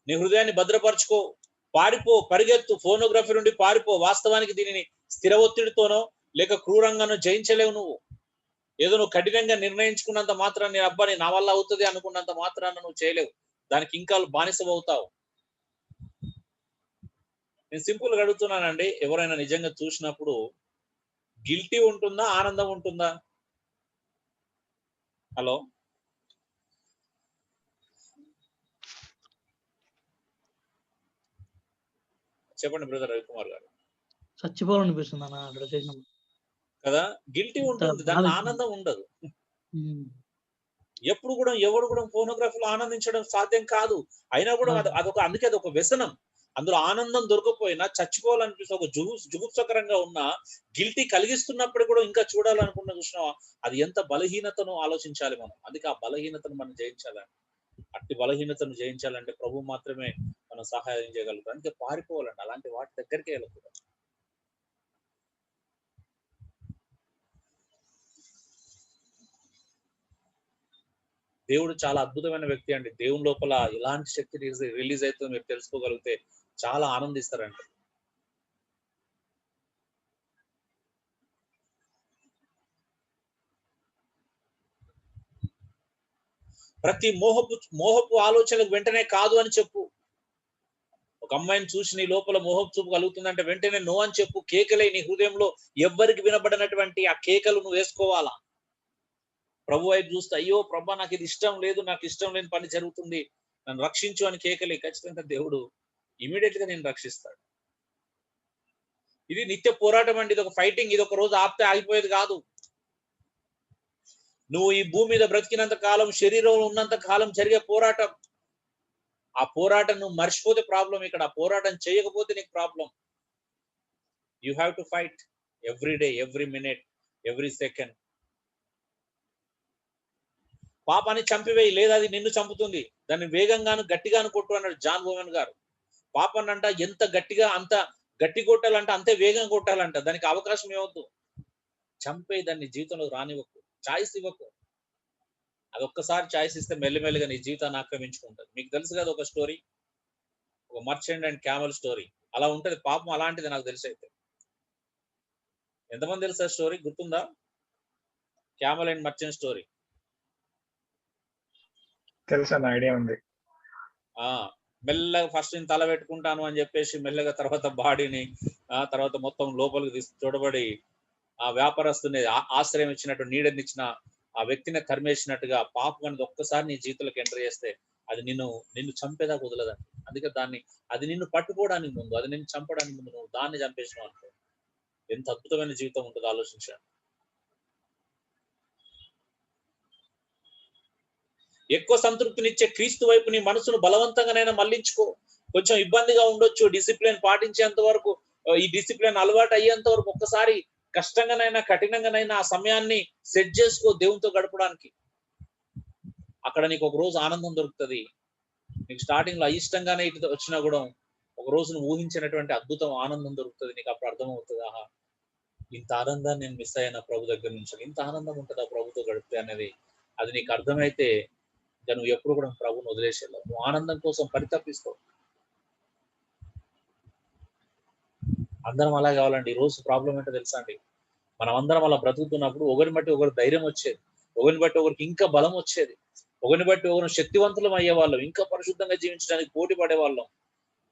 [SPEAKER 1] నీ హృదయాన్ని భద్రపరచుకో, పారిపో, పరిగెత్తు, ఫోనోగ్రఫీ నుండి పారిపో. వాస్తవానికి దీనిని స్థిర ఒత్తిడితోనో లేక క్రూరంగానో జయించలేవు నువ్వు. ఏదో నువ్వు కఠినంగా నిర్ణయించుకున్నంత మాత్రాన్ని నీ అబ్బాని నా వల్ల అవుతుంది అనుకున్నంత మాత్రాన నువ్వు చేయలేవు. దానికి ఇంకా బానిసమవుతావు. నేను సింపుల్ గా అడుగుతున్నానండి, ఎవరైనా నిజంగా చూసినప్పుడు గిల్టీ ఉంటుందా, ఆనందం ఉంటుందా? హలో, చెప్పండి బ్రదర్ రవికుమార్ గారు.
[SPEAKER 2] చచ్చిపోవాలనిపిస్తుంది అన్న అక్కడ చేసినప్పుడు
[SPEAKER 1] కదా, గిల్టీ ఉంటుంది, దాంట్లో ఆనందం ఉండదు. ఎప్పుడు కూడా ఎవడు కూడా ఫోనోగ్రఫీలో ఆనందించడం సాధ్యం కాదు. అయినా కూడా అదొక అందుకే అదొక వ్యసనం. అందులో ఆనందం దొరకపోయినా చచ్చిపోవాలనిపిస్తే ఒక జుగుప్సకరంగా ఉన్న గిల్టీ కలిగిస్తున్నప్పుడు కూడా ఇంకా చూడాలనుకున్న చూసినావా, అది ఎంత బలహీనతను ఆలోచించాలి మనం. అందుకే ఆ బలహీనతను మనం జయించాలని, అట్టి బలహీనతను జయించాలంటే ప్రభు మాత్రమే మనం సహాయం చేయగలుగుతాం. అందుకే పారిపోవాలండి, అలాంటి వాటి దగ్గరికి వెళ్ళకూడదు. దేవుడు చాలా అద్భుతమైన వ్యక్తి అండి. దేవుని లోపల ఎలాంటి శక్తి రిలీజ్ అవుతుందో మీరు తెలుసుకోగలిగితే చాలా ఆనందిస్తారండి. ప్రతి మోహపు ఆలోచనలకు వెంటనే కాదు అని చెప్పు. ఒక అమ్మాయిని చూసి నీ లోపల మోహపు చూపు కలుగుతుందంటే వెంటనే నో అని చెప్పు. కేకలై నీ హృదయంలో ఎవ్వరికి వినబడినటువంటి ఆ కేకలు నువ్వు వేసుకోవాలా. ప్రభు వైపు చూస్తే, అయ్యో ప్రభా నాకు ఇది ఇష్టం లేదు, నాకు ఇష్టం లేని పని జరుగుతుంది, నన్ను రక్షించు అని కేకలే. ఖచ్చితంగా దేవుడు ఇమీడియట్ గా నేను రక్షిస్తాడు. ఇది నిత్య పోరాటం అండి, ఇది ఒక ఫైటింగ్. ఇది ఒక రోజు ఆపితే ఆగిపోయేది కాదు. నువ్వు ఈ భూమి మీద బ్రతికినంత కాలం, శరీరంలో ఉన్నంత కాలం జరిగే పోరాటం. ఆ పోరాటం నువ్వు మర్చిపోతే ప్రాబ్లం. ఇక్కడ ఆ పోరాటం చేయకపోతే నీకు problem. You have to fight every day, every minute, every second. పాపాన్ని చంపివేయి, లేదా అది నిన్ను చంపుతుంది. దాన్ని వేగంగాను గట్టిగాను కొట్టు అన్నాడు జాన్ బోవెన్ గారు. పాపాన్ని అంట ఎంత గట్టిగా అంత గట్టి కొట్టాలంట, అంతే వేగంగా కొట్టాలంట. దానికి అవకాశం ఇవ్వద్దు. చంపే దాన్ని జీవితంలో రానివ్వకు, చాయిస్ ఇవ్వకు. అది ఒక్కసారి చాయిస్ ఇస్తే మెల్లిమెల్లిగా నీ జీవితాన్ని ఆక్రమించుకుంటుంది. మీకు తెలుసు కదా ఒక స్టోరీ, ఒక మర్చెంట్ అండ్ క్యామల్ స్టోరీ. అలా ఉంటది పాపం, అలాంటిది నాకు తెలిసి. అయితే ఎంతమంది తెలుసా స్టోరీ, గుర్తుందా? క్యామల్ అండ్ మర్చెంట్ స్టోరీ
[SPEAKER 3] తెలుసా? ఐడియా ఉంది.
[SPEAKER 1] మెల్లగా ఫస్ట్ నేను తల పెట్టుకుంటాను అని చెప్పేసి మెల్లగా తర్వాత బాడీని, తర్వాత మొత్తం లోపలికి చూడబడి ఆ వ్యాపారస్తుని ఆశ్రయం ఇచ్చినట్టు, నీడనిచ్చిన ఆ వ్యక్తిని కర్మేసినట్టుగా పాపం అనేది ఒక్కసారి నీ జీవితంలోకి ఎంటర్ చేస్తే అది నిన్ను చంపేదాకా వదలదండి. అందుకే అది నిన్ను పట్టుకోవడానికి ముందు, అది నిన్ను చంపడానికి ముందు నువ్వు దాన్ని చంపేసినావు అనుకో, ఎంత అద్భుతమైన జీవితం ఉంటుందో ఆలోచించాను. ఎక్కువ సంతృప్తినిచ్చే క్రీస్తు వైపు నీ మనసును బలవంతంగానైనా మళ్లించుకో. కొంచెం ఇబ్బందిగా ఉండొచ్చు, డిసిప్లిన్ పాటించేంత వరకు, ఈ డిసిప్లిన్ అలవాటు అయ్యేంత వరకు ఒక్కసారి కష్టంగానైనా కఠినంగానైనా ఆ సమయాన్ని సెట్ చేసుకో దేవునితో గడపడానికి. అక్కడ నీకు ఒక రోజు ఆనందం దొరుకుతుంది. నీకు స్టార్టింగ్ లో అయిష్టంగానే ఇటు వచ్చినా కూడా ఒక రోజు నువ్వు ఊహించినటువంటి అద్భుతం ఆనందం దొరుకుతుంది. నీకు అప్పుడు అర్థమవుతుంది, ఆహా ఇంత ఆనందాన్ని నేను మిస్ అయినా ప్రభు దగ్గర నుంచి, ఇంత ఆనందం ఉంటుందా ప్రభుతో గడిపితే అనేది. అది నీకు అర్థమైతే ఇంకా నువ్వు ఎప్పుడు కూడా ప్రభుని వదిలేసేలావు. నువ్వు ఆనందం కోసం పరితపిస్తావు. అందరం అలా కావాలండి. ఈ రోజు ప్రాబ్లం ఏంటో తెలుసా అండి, మనం అందరం అలా బ్రతుకుతున్నప్పుడు ఒకరిని బట్టి ఒకరు ధైర్యం వచ్చేది, ఒకరిని బట్టి ఒకరికి ఇంకా బలం వచ్చేది, ఒకరిని బట్టి ఒకరు శక్తివంతులం అయ్యేవాళ్ళం, ఇంకా పరిశుద్ధంగా జీవించడానికి పోటీ పడేవాళ్ళం.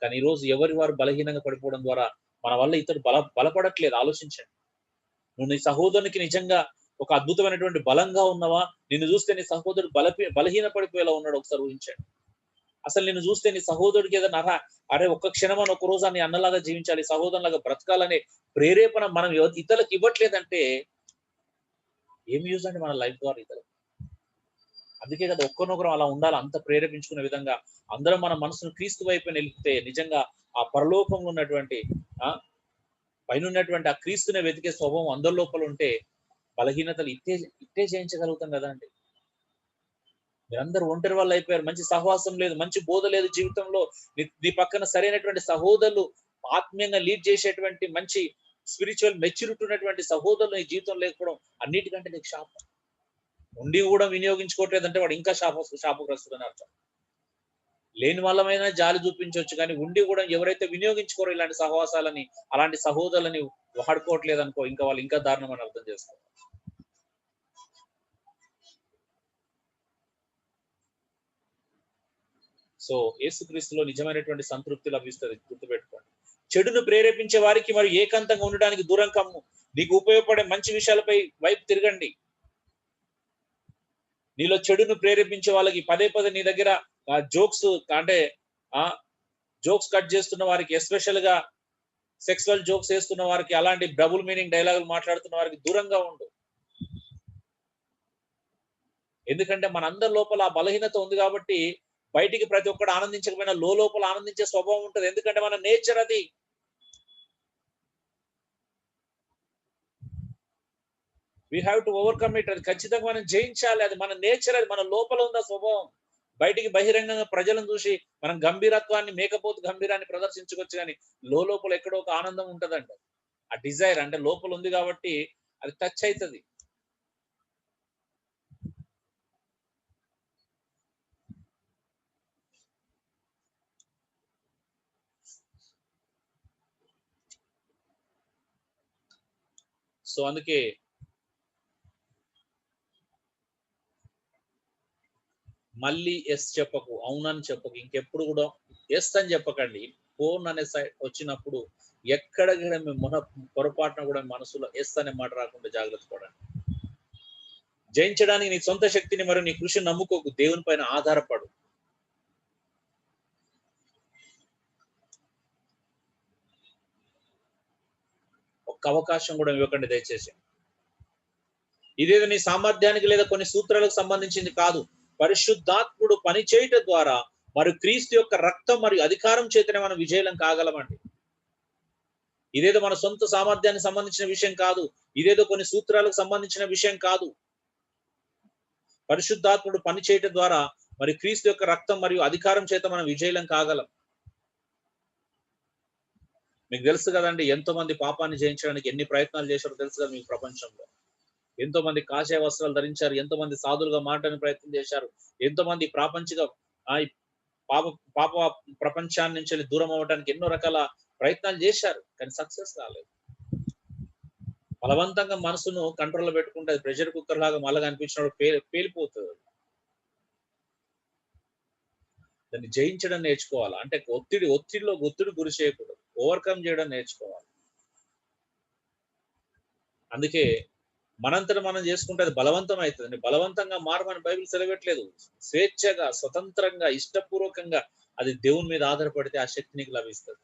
[SPEAKER 1] కానీ ఈ రోజు ఎవరి వారు బలహీనంగా పడిపోవడం ద్వారా మన వల్ల ఇతడు బలపడట్లేదు. ఆలోచించండి. నువ్వు నీ సహోదరునికి నిజంగా ఒక అద్భుతమైనటువంటి బలంగా ఉన్నవా? నిన్ను చూస్తే నీ సహోదరుడు బలహీన పడిపోయేలా ఉన్నాడు. ఒకసారి ఊహించండి. అసలు నిన్ను చూస్తే నీ సహోదరుడికి ఏదైనా అరే ఒక్క క్షణం అని ఒక రోజు నీ అన్నలాగా జీవించాలి, సహోదరులాగా బ్రతకాలనే ప్రేరేపణ మనం ఇతరులకు ఇవ్వట్లేదంటే ఏం యూజ్ అండి మన లైఫ్ ద్వారా ఇతరులకు? అందుకే కదా ఒక్కరినొకరు అలా ఉండాలి, అంత ప్రేరేపించుకునే విధంగా అందరం మన మనసును క్రీస్తు వైపు నిలిపితే నిజంగా ఆ పరలోకంలో ఉన్నటువంటి పైన ఉన్నటువంటి ఆ క్రీస్తునే వెతికే స్వభావం అందరి లోపల ఉంటే బలహీనతలు ఇట్టే జయించగలుగుతాం కదా అండి. మీరందరూ ఒంటరి వాళ్ళు అయిపోయారు. మంచి సహవాసం లేదు, మంచి బోధ లేదు జీవితంలో. నీ పక్కన సరైనటువంటి సహోదరులు, ఆత్మీయంగా లీడ్ చేసేటువంటి మంచి స్పిరిచువల్ మెచ్యూరిటీ ఉన్నటువంటి సహోదరులు నీ జీవితం లేకపోవడం అన్నిటికంటే నీకు శాపం. ఉండి కూడా వినియోగించుకోవట్లేదంటే వాడు ఇంకా శాపగ్రస్తుడు అని అర్థం. లేని వాళ్ళమైనా జాలి చూపించవచ్చు, కానీ ఉండి కూడా ఎవరైతే వినియోగించుకోరో ఇలాంటి సహవాసాలని, అలాంటి సహోదరులని వాడుకోవట్లేదు అనుకో, ఇంకా వాళ్ళు ఇంకా దారుణం అని అర్థం చేసుకోవాలి. సో యేసుక్రీస్తులో నిజమైనటువంటి సంతృప్తి లభిస్తుంది, గుర్తుపెట్టుకోండి. చెడును ప్రేరేపించే వారికి మరి ఏకాంతంగా ఉండడానికి దూరం కమ్ము. నీకు ఉపయోగపడే మంచి విషయాలపై వైపు తిరగండి. నీలో చెడును ప్రేరేపించే వాళ్ళకి పదే పదే నీ దగ్గర జోక్స్ అంటే జోక్స్ కట్ చేస్తున్న వారికి, ఎస్పెషల్ గా సెక్సువల్ జోక్స్ వేస్తున్న వారికి, అలాంటి డబుల్ మీనింగ్ డైలాగులు మాట్లాడుతున్న వారికి దూరంగా ఉండు. ఎందుకంటే మనందరి లోపల ఆ బలహీనత ఉంది కాబట్టి బయటికి ప్రతి ఒక్కడు ఆనందించకపోయినా లోపల ఆనందించే స్వభావం ఉంటుంది. ఎందుకంటే మన నేచర్ అది. We have to overcome it. అది ఖచ్చితంగా మనం జయించాలి. అది మన నేచర్, అది మన లోపల ఉంది ఆ స్వభావం. బయటికి బహిరంగంగా ప్రజలను చూసి మనం గంభీరత్వాన్ని, మేకపోతు గంభీరాన్ని ప్రదర్శించుకోవచ్చు, కానీ లోపల ఎక్కడో ఒక ఆనందం ఉంటదంట. ఆ డిజైర్ అంటే లోపల ఉంది కాబట్టి అది టచ్ అవుతుంది. సో అందుకే మళ్ళీ ఎస్ చెప్పకు, అవునని చెప్పకు, ఇంకెప్పుడు కూడా ఎస్ అని చెప్పకండి. ఫోన్ అనే సైడ్ వచ్చినప్పుడు ఎక్కడ కూడా మన పొరపాటున కూడా మనసులో ఎస్ అనే మాట రాకుండా జాగ్రత్త పడండి. జయించడానికి నీ సొంత శక్తిని మరియు నీ కృషిని నమ్ముకోకు, దేవుని పైన ఆధారపడు. ఒక్క అవకాశం కూడా ఇవ్వకండి దయచేసి. ఇదేదో నీ సామర్థ్యానికి లేదా కొన్ని సూత్రాలకు సంబంధించింది కాదు. పరిశుద్ధాత్ముడు పని చేయటం ద్వారా మరియు క్రీస్తు యొక్క రక్తం మరియు అధికారం చేతనే మనం విజయం కాగలమండి. ఇదేదో మన సొంత సామర్థ్యానికి సంబంధించిన విషయం కాదు. ఇదేదో కొన్ని సూత్రాలకు సంబంధించిన విషయం కాదు. పరిశుద్ధాత్ముడు పని చేయటం ద్వారా మరి క్రీస్తు యొక్క రక్తం మరియు అధికారం చేత మనం విజయం కాగలం. మీకు తెలుసు కదండి, ఎంతో మంది పాపాన్ని జయించడానికి ఎన్ని ప్రయత్నాలు చేశారో తెలుసు కదా మీకు. ప్రపంచంలో ఎంతో మంది కాషాయ వస్త్రాలు ధరించారు, ఎంతో మంది సాధులుగా మాట్లాడని ప్రయత్నం చేశారు, ఎంతో మంది ప్రాపంచిక పాప పాప ప్రపంచాన్ని నుంచి దూరం అవ్వడానికి ఎన్నో రకాల ప్రయత్నాలు చేశారు, కానీ సక్సెస్ కాలేదు. బలవంతంగా మనసును కంట్రోల్లో పెట్టుకుంటే అది ప్రెషర్ కుక్కర్ లాగా మళ్ళీ అనిపించినప్పుడు పేలిపోతుంది. దాన్ని జయించడం నేర్చుకోవాలి. అంటే ఒత్తిడిలో గురి చేయకూడదు, ఓవర్కమ్ చేయడం నేర్చుకోవాలి. అందుకే మనంతట మనం చేసుకుంటే అది బలవంతం అవుతుంది. బలవంతంగా మారమని బైబిల్ సెలవట్లేదు. స్వేచ్ఛగా, స్వతంత్రంగా, ఇష్టపూర్వకంగా అది దేవుని మీద ఆధారపడితే ఆ శక్తి నీకు లభిస్తుంది.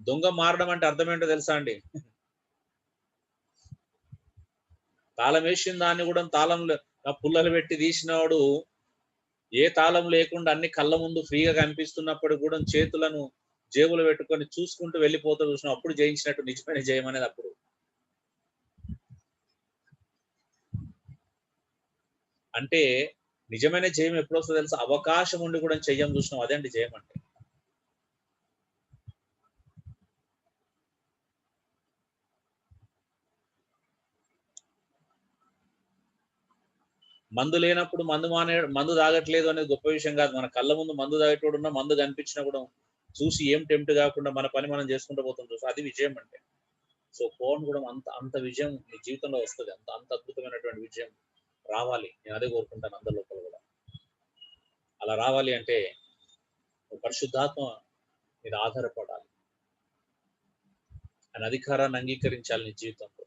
[SPEAKER 1] దొంగ మారడం అంటే అర్థం ఏంటో తెలుసా అండి? తాళం వేసిన దాన్ని కూడా తాళంలో పుల్లలు పెట్టి తీసినవాడు ఏ తాళం లేకుండా అన్ని కళ్ళ ముందు ఫ్రీగా కనిపిస్తున్నప్పుడు కూడా చేతులను జేబులు పెట్టుకొని చూసుకుంటూ వెళ్ళిపోతూ చూసిన అప్పుడు జయించినట్టు నిజమైన జయం అనేది అప్పుడు. అంటే నిజమైన జయం ఎప్పుడు వస్తుందో తెలుసా? అవకాశం ఉండి కూడా చెయ్యం చూసినాం, అదే అండి జయం అంటే. మందు లేనప్పుడు మందు తాగట్లేదు అనేది గొప్ప విషయం కాదు. మన కళ్ళ ముందు మందు తాగేటోడున్నా, మందు కనిపించినా కూడా చూసి ఏం టెంప్ట్ కాకుండా మన పని మనం చేసుకుంటూ పోతాం చూసి, అది విజయం అంటే. సో ఫోన్ కూడా అంత విజయం నీ జీవితంలో వస్తుంది. అంత అద్భుతమైనటువంటి విజయం రావాలి. నేను అదే కోరుకుంటాను అందరి లోపల కూడా. అలా రావాలి అంటే పరిశుద్ధాత్మ మీద ఆధారపడాలి, ఆయన అధికారాన్ని అంగీకరించాలి నీ జీవితంలో.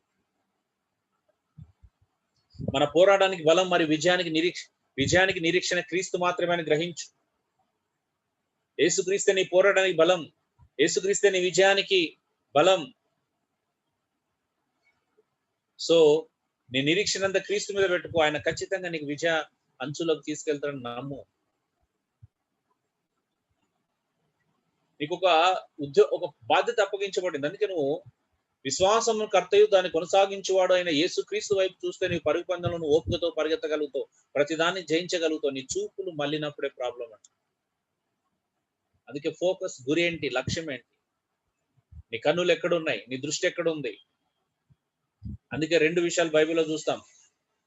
[SPEAKER 1] మన పోరాటానికి బలం మరియు విజయానికి నిరీక్షణ క్రీస్తు మాత్రమే అని గ్రహించు. యేసుక్రీస్తే నీ పోరాటానికి బలం, యేసుక్రీస్తే నీ విజయానికి బలం. సో నీ నిరీక్షణ అంతా క్రీస్తు మీద పెట్టుకో. ఆయన ఖచ్చితంగా నీకు విజయ అంచులోకి తీసుకెళ్తాడని నమ్ము. నీకు ఒక బాధ్యత అప్పగించబడింది. అందుకే నువ్వు విశ్వాసము కర్తయు దాన్ని కొనసాగించేవాడు అయిన యేసుక్రీస్తు వైపు చూస్తే నీ పరుగు పందెంలో ఓపికతో పరిగెత్తగలుగుతావు, ప్రతిదాన్ని జయించగలుగుతావు. నీ చూపులు మళ్ళినప్పుడే ప్రాబ్లం అంట. అందుకే ఫోకస్, గురి ఏంటి, లక్ష్యం ఏంటి, నీ కన్నులు ఎక్కడున్నాయి, నీ దృష్టి ఎక్కడుంది. అందుకే 2 విషయాలు బైబిల్లో చూస్తాం,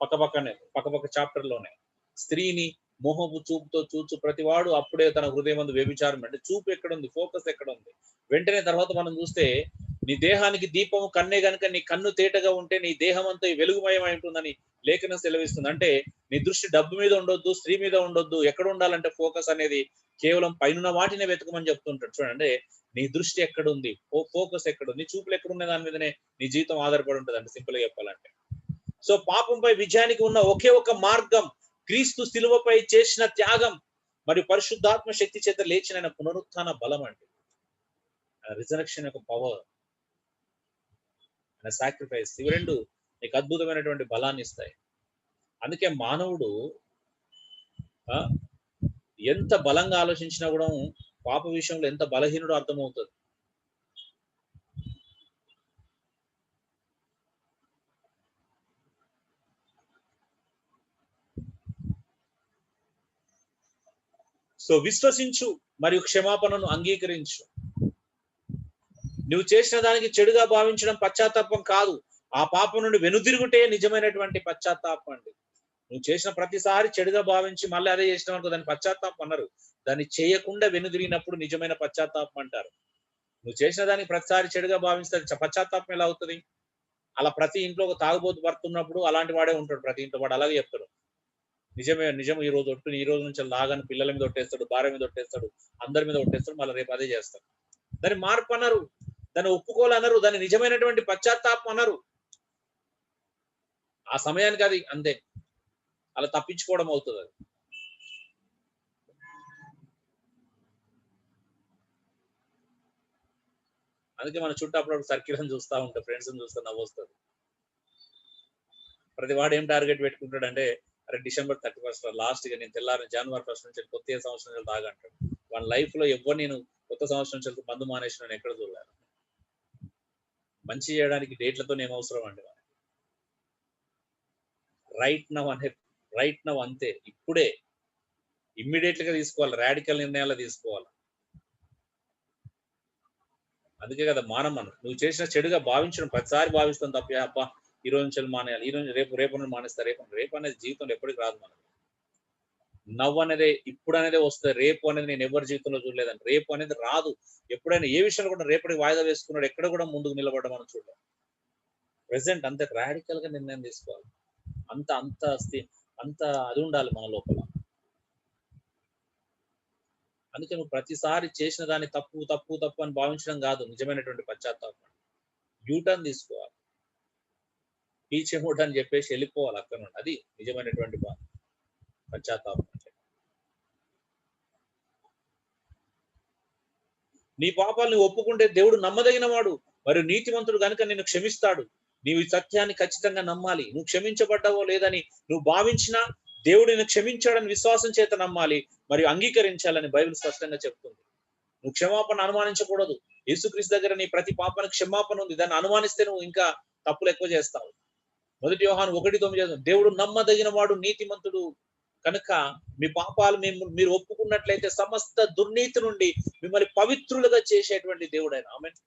[SPEAKER 1] పక్క చాప్టర్లోనే. స్త్రీని మోహపు చూపుతో చూచు ప్రతివాడు అప్పుడే తన హృదయమందు వ్యభిచారం. అంటే చూపు ఎక్కడుంది, ఫోకస్ ఎక్కడుంది. వెంటనే తర్వాత మనం చూస్తే నీ దేహానికి దీపము కన్నే గనుక నీ కన్ను తేటగా ఉంటే నీ దేహం అంతా వెలుగుమయమై ఉంటుందని లేఖనం సెలవిస్తుంది. అంటే నీ దృష్టి డబ్బు మీద ఉండొద్దు, స్త్రీ మీద ఉండొద్దు. ఎక్కడ ఉండాలంటే ఫోకస్ అనేది కేవలం పైన వాటినే వెతకమని చెప్తుంటాడు. చూడండి, నీ దృష్టి ఎక్కడుంది, ఫోకస్ ఎక్కడుంది, నీ చూపులు ఎక్కడున్న దాని మీదనే నీ జీవితం ఆధారపడి ఉంటుంది అంటే సింపుల్ గా చెప్పాలంటే. సో పాపంపై విజయానికి ఉన్న ఒకే ఒక మార్గం క్రీస్తు శిలువపై చేసిన త్యాగం మరియు పరిశుద్ధాత్మ శక్తి చేత లేచిన పునరుత్థాన బలం అండి. రిజరక్షన్ యొక్క పవర్, సాక్రిఫైస్, ఇవి 2 నీకు అద్భుతమైనటువంటి బలాన్ని ఇస్తాయి. అందుకే మానవుడు ఎంత బలంగా ఆలోచించినా కూడా పాప విషయంలో ఎంత బలహీనుడో అర్థమవుతుంది. సో విశ్వసించు మరియు క్షమాపణను అంగీకరించు. నువ్వు చేసిన దానికి చెడుగా భావించడం పశ్చాత్తాపం కాదు, ఆ పాపం నుండి వెనుదిరుగుటే నిజమైనటువంటి పశ్చాత్తాపం అండి. నువ్వు చేసిన ప్రతిసారి చెడుగా భావించి మళ్ళీ అదే చేసినావు అనుకో, దాన్ని పశ్చాత్తాపం అన్నారు. దాన్ని చేయకుండా వెనుదిరిగినప్పుడు నిజమైన పశ్చాత్తాపం అంటారు. నువ్వు చేసిన దానికి ప్రతిసారి చెడుగా భావిస్తే పశ్చాత్తాపం ఎలా అవుతుంది? అలా ప్రతి ఇంట్లో ఒక తాగుబోతు పడుతున్నప్పుడు అలాంటి వాడే ఉంటాడు ప్రతి ఇంట్లో, వాడు అలాగే చెప్తాడు, నిజం ఈ రోజు ఒట్టు, ఈ రోజు నుంచి లాగాని పిల్లల మీద ఒట్టేస్తాడు, భార్య మీద ఒట్టేస్తాడు, అందరి మీద ఒట్టేస్తాడు, మళ్ళీ రేపు అదే చేస్తాడు. దాన్ని మార్పు అన్నారు, దాన్ని ఒప్పుకోలన్నారు, దాన్ని నిజమైనటువంటి పశ్చాత్తాపం అన్నారు. ఆ సమయానికి అది అంతే, అలా తప్పించుకోవడం అవుతుంది. అది అందుకే మన చుట్టూ అప్పుడప్పుడు సర్కిల్ని చూస్తూ ఉంటాం, ఫ్రెండ్స్ని చూస్తే నవ్వు వస్తుంది. ప్రతి వాడు ఏం టార్గెట్ పెట్టుకుంటాడు అంటే, అరే డిసెంబర్ 31 లాస్ట్ గా నేను తెల్లారి జనవరి 1 నుంచి కొత్త సంవత్సరం తాగంటాడు. వాళ్ళ లైఫ్ లో ఎవరు నేను కొత్త సంవత్సరం నుంచి మందు మానేసిన ఎక్కడ చూడలేను. మంచి చేయడానికి డేట్లతో ఏం అవసరం అండి. రైట్ నవ్ అంతే, ఇప్పుడే ఇమ్మీడియట్ గా తీసుకోవాలి, రాడికల్ నిర్ణయాలు తీసుకోవాలి. అందుకే కదా మనం నువ్వు చేసిన చెడుగా భావించడం ప్రతిసారి భావిస్తాం తప్ప, అబ్బా ఈ రోజు నుంచి మానేయాలి, ఈ రోజు రేపు నుండి మానేస్తా, రేపు అనేది జీవితంలో ఎప్పటికి రాదు. మనకి నవ్వు అనేది ఇప్పుడు అనేది వస్తుంది, రేపు అనేది నేను ఎవరి జీవితంలో చూడలేదండి. రేపు అనేది రాదు. ఎప్పుడైనా ఏ విషయంలో కూడా రేపటికి వాయిదా వేసుకున్నాడు, ఎక్కడ కూడా ముందుకు నిలబడ్డం మనం చూడలేదు. ప్రెసెంట్ అంతే రాడికల్ గా నిర్ణయం తీసుకోవాలి. అంత అది ఉండాలి మన లోపల. అందుకే నువ్వు ప్రతిసారి చేసిన దాన్ని తప్పు అని భావించడం కాదు నిజమైనటువంటి పశ్చాత్తాపం. యూటర్న్ తీసుకోవాలి, పీచే మూట అని చెప్పేసి వెళ్ళిపోవాలి అక్కడ నుండి. అది నిజమైనటువంటి పశ్చాత్తాపం. అంటే నీ పాపాలు నువ్వు ఒప్పుకుంటే దేవుడు నమ్మదగిన వాడు మరియు నీతిమంతుడు కనుక నిన్ను క్షమిస్తాడు. నీవు ఈ సత్యాన్ని ఖచ్చితంగా నమ్మాలి. నువ్వు క్షమించబడ్డావో లేదని నువ్వు భావించినా దేవుడు నిన్ను క్షమించాడని విశ్వాసం చేత నమ్మాలి మరియు అంగీకరించాలని బైబిల్ స్పష్టంగా చెప్తుంది. నువ్వు క్షమాపణ అనుమానించకూడదు. యేసుక్రీస్తు దగ్గర నీ ప్రతి పాపానికి క్షమాపణ ఉంది. దాన్ని అనుమానిస్తే నువ్వు ఇంకా తప్పులు ఎక్కువ చేస్తావు. 1 యోహాను 1:9 దేవుడు నమ్మదగిన వాడు, నీతిమంతుడు కనుక మీ పాపాలు మీరు ఒప్పుకున్నట్లయితే సమస్త దుర్నీతి నుండి మిమ్మల్ని పవిత్రులుగా చేసేటువంటి దేవుడు ఆయన. ఆమేన్.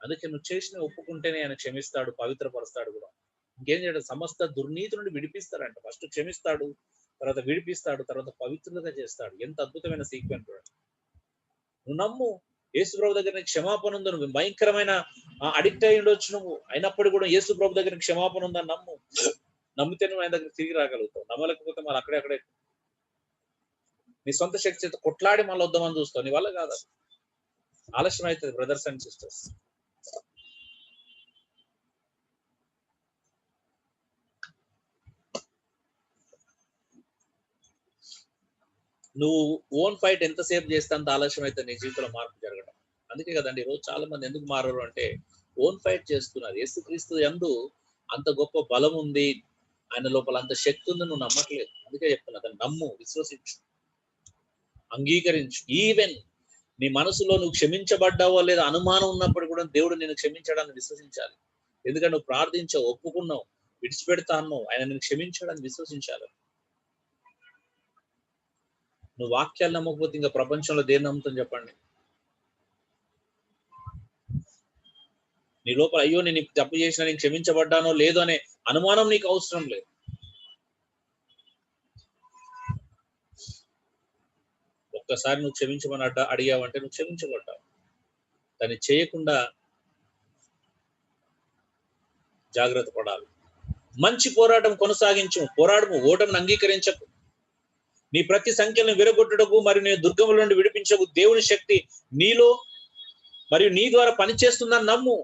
[SPEAKER 1] అందుకే నువ్వు చేసిన ఒప్పుకుంటేనే ఆయన క్షమిస్తాడు, పవిత్రపరుస్తాడు కూడా. ఇంకేం చేయడం, సమస్త దుర్నీతి నుండి విడిపిస్తాడంట. ఫస్ట్ క్షమిస్తాడు, తర్వాత విడిపిస్తాడు, తర్వాత పవిత్రులుగా చేస్తాడు. ఎంత అద్భుతమైన సీక్వెన్స్. నువ్వు నమ్ము, యేసు ప్రభు దగ్గర క్షమాపణ ఉందో, నువ్వు భయంకరమైన అడిక్ట్ అయి ఉండొచ్చు నువ్వు, అయినప్పుడు కూడా యేసు ప్రభు దగ్గర క్షమాపణ ఉందని నమ్ము. నమ్మితే నువ్వు ఆయన దగ్గర తిరిగి రాగలుగుతావు. నమ్మలేకపోతే మళ్ళీ అక్కడే నీ సొంత శక్తి చేత కొట్లాడి మళ్ళీ వద్దామని చూస్తావు. నీ వల్ల కాదు, ఆలస్యం అవుతుంది. బ్రదర్స్ అండ్ సిస్టర్స్, నువ్వు ఓన్ ఫైట్ ఎంతసేపు చేస్తే అంత ఆలస్యం అయితే నీ జీవితంలో మార్పు జరగడం. అందుకే కదండి ఈరోజు చాలా మంది ఎందుకు మారరు అంటే ఓన్ ఫైట్ చేస్తున్నారు. యేసుక్రీస్తు యందు అంత గొప్ప బలం ఉంది, ఆయన లోపల అంత శక్తి ఉంది, నువ్వు నమ్మట్లేదు. అందుకే చెప్తున్నా, దాన్ని నమ్ము, విశ్వసించు, అంగీకరించు. ఈవెన్ నీ మనసులో నువ్వు క్షమించబడ్డావో లేదా అనుమానం ఉన్నప్పుడు కూడా దేవుడు నిన్ను క్షమించడాన్ని విశ్వసించాలి. ఎందుకంటే నువ్వు ప్రార్థించావు, ఒప్పుకున్నావు, విడిచిపెడతా అన్నావు, ఆయన నిన్ను క్షమించడాన్ని విశ్వసించాలి. నువ్వు వాక్యాలు నమ్మకపోతే ఇంకా ప్రపంచంలో దేన్ని నమ్ముతాం చెప్పండి. నీ లోపల అయ్యో నేను తప్పు చేసినా, నేను క్షమించబడ్డానో లేదో అనే అనుమానం నీకు అవసరం లేదు. ఒక్కసారి నువ్వు క్షమించమని అడిగావంటే నువ్వు క్షమించబడ్డావు. దాన్ని చేయకుండా జాగ్రత్త పడాలి. మంచి పోరాటం కొనసాగించు, పోరాడము, ఓటమిని అంగీకరించకు. నీ ప్రతి సంఖ్యలను విరగొట్టుటకు మరియు నీ దుర్గముల నుండి విడిపించకు దేవుని శక్తి నీలో మరియు నీ ద్వారా పనిచేస్తుందని నమ్ము.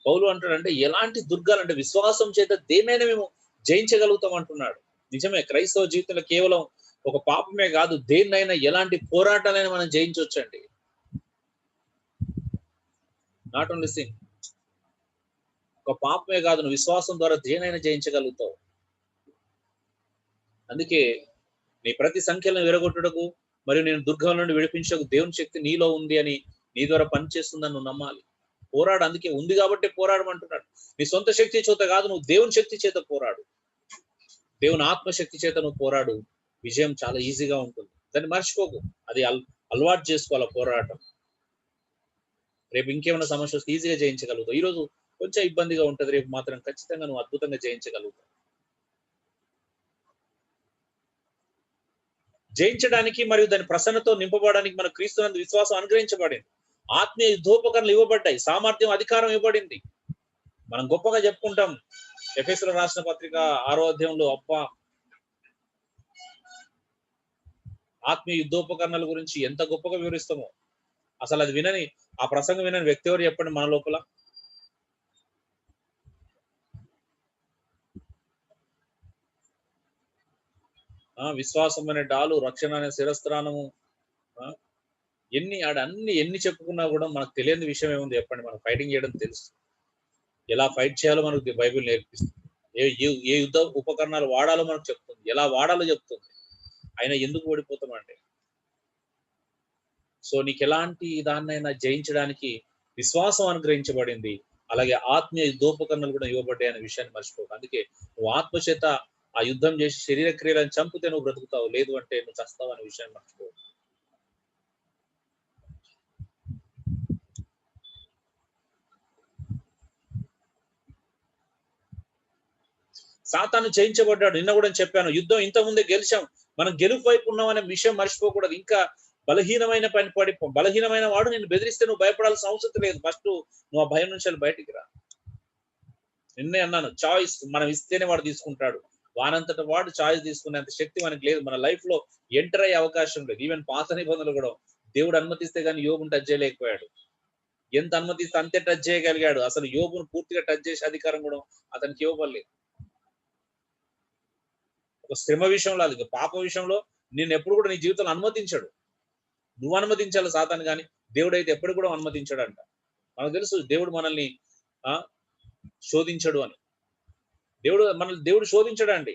[SPEAKER 1] పౌలు అంటాడంటే ఎలాంటి దుర్గాలంటే విశ్వాసం చేత దేన్నైనా మేము జయించగలుగుతాం అంటున్నాడు. నిజమే, క్రైస్తవ జీవితంలో కేవలం ఒక పాపమే కాదు, దేన్నైనా ఎలాంటి పోరాటాలైనా మనం జయించవచ్చండి. నాట్ ఓన్లీ సింగ్, ఒక పాపమే కాదు, నువ్వు విశ్వాసం ద్వారా దేనైనా జయించగలుగుతావు. అందుకే నీ ప్రతి సంఖ్యలను విరగొట్టుటకు మరియు నేను దుర్గం నుండి విడిపించకు దేవుని శక్తి నీలో ఉంది అని, నీ ద్వారా పనిచేస్తుందని నువ్వు నమ్మాలి. పోరాడు, అందుకే ఉంది కాబట్టి పోరాడమంటున్నాడు. నీ సొంత శక్తి చేత కాదు, నువ్వు దేవుని శక్తి చేత పోరాడు. దేవుని ఆత్మశక్తి చేత నువ్వు పోరాడు, విజయం చాలా ఈజీగా ఉంటుంది. దాన్ని మర్చిపోకు, అది అలవాటు చేసుకోవాలి పోరాటం. రేపు ఇంకేమైనా సమస్య వస్తే ఈజీగా జయించగలుగుతావు. ఈరోజు కొంచెం ఇబ్బందిగా ఉంటుంది, రేపు మాత్రం ఖచ్చితంగా నువ్వు అద్భుతంగా జయించగలుగుతావు. జయించడానికి మరియు దాని ప్రసన్నతో నింపబడడానికి మన క్రీస్తునందు విశ్వాసం అనుగ్రహించబడింది. ఆత్మీయ యుద్ధోపకరణలు ఇవ్వబడ్డాయి, సామర్థ్యం, అధికారం ఇవ్వబడింది. మనం గొప్పగా చెప్పుకుంటాం. ఎఫెసీయులకు రాసిన పత్రిక 6వ అధ్యాయంలో అబ్బా ఆత్మీయ యుద్ధోపకరణల గురించి ఎంత గొప్పగా వివరిస్తామో. అసలు అది వినని, ఆ ప్రసంగం వినని వ్యక్తి ఎవరు చెప్పండి మన లోపల? విశ్వాసం అనే డాలు, రక్షణ అనే శిరస్త్రానము, ఎన్ని చెప్పుకున్నా కూడా మనకు తెలియని విషయం ఏముంది చెప్పండి? మనం ఫైటింగ్ చేయడం తెలుసు, ఎలా ఫైట్ చేయాలో మనకు బైబిల్ నేర్పిస్తుంది. ఏ యుద్ధ ఉపకరణాలు వాడాలో మనకు చెప్తుంది, ఎలా వాడాలో చెప్తుంది. అయినా ఎందుకు ఓడిపోతామంటే, సో నీకు ఎలాంటి దాన్నైనా జయించడానికి విశ్వాసం అనుగ్రహించబడింది. అలాగే ఆత్మీయ యుద్ధోపకరణలు కూడా ఇవ్వబడ్డాయి అనే విషయాన్ని మర్చిపోకు. అందుకే నువ్వు ఆత్మచేత ఆ యుద్ధం చేసి శరీర క్రియలను చంపితే నువ్వు బ్రతుకుతావు, లేదు అంటే నువ్వు చస్తావు అనే విషయాన్ని మర్చిపోవు. సాతాను జయించబడ్డాడు. నిన్న కూడా చెప్పాను, యుద్ధం ఇంత ముందే గెలిచాం, మనం గెలుపు వైపు ఉన్నాం అనే విషయం మర్చిపోకూడదు. ఇంకా బలహీనమైన వాడు నిన్ను బెదిరిస్తే నువ్వు భయపడాల్సిన అవసరం లేదు. ఫస్ట్ నువ్వు ఆ భయం నుంచి బయటికి రా. నిన్నే అన్నాను, చాయిస్ మనం ఇస్తేనే వాడు తీసుకుంటాడు. వానంతట వాడు చాయిస్ తీసుకునేంత శక్తి మనకి లేదు. మన లైఫ్ లో ఎంటర్ అయ్యే అవకాశం లేదు. ఈవెన్ పాత నిబంధనలు కూడా దేవుడు అనుమతిస్తే కానీ యోబుని టచ్ చేయలేకపోయాడు. ఎంత అనుమతిస్తే అంతే టచ్ చేయగలిగాడు. అసలు యోబును పూర్తిగా టచ్ చేసే అధికారం కూడా అతనికి ఇవ్వబడలేదు. ఒక శ్రమ విషయంలో, అది పాప విషయంలో నేను ఎప్పుడు కూడా నీ జీవితంలో అనుమతించాడు. నువ్వు అనుమతించాలి సాతాను, కానీ దేవుడు అయితే ఎప్పుడు కూడా అనుమతించాడంట. మనకు తెలుసు దేవుడు మనల్ని శోధించడు అని. దేవుడు శోధించడండి.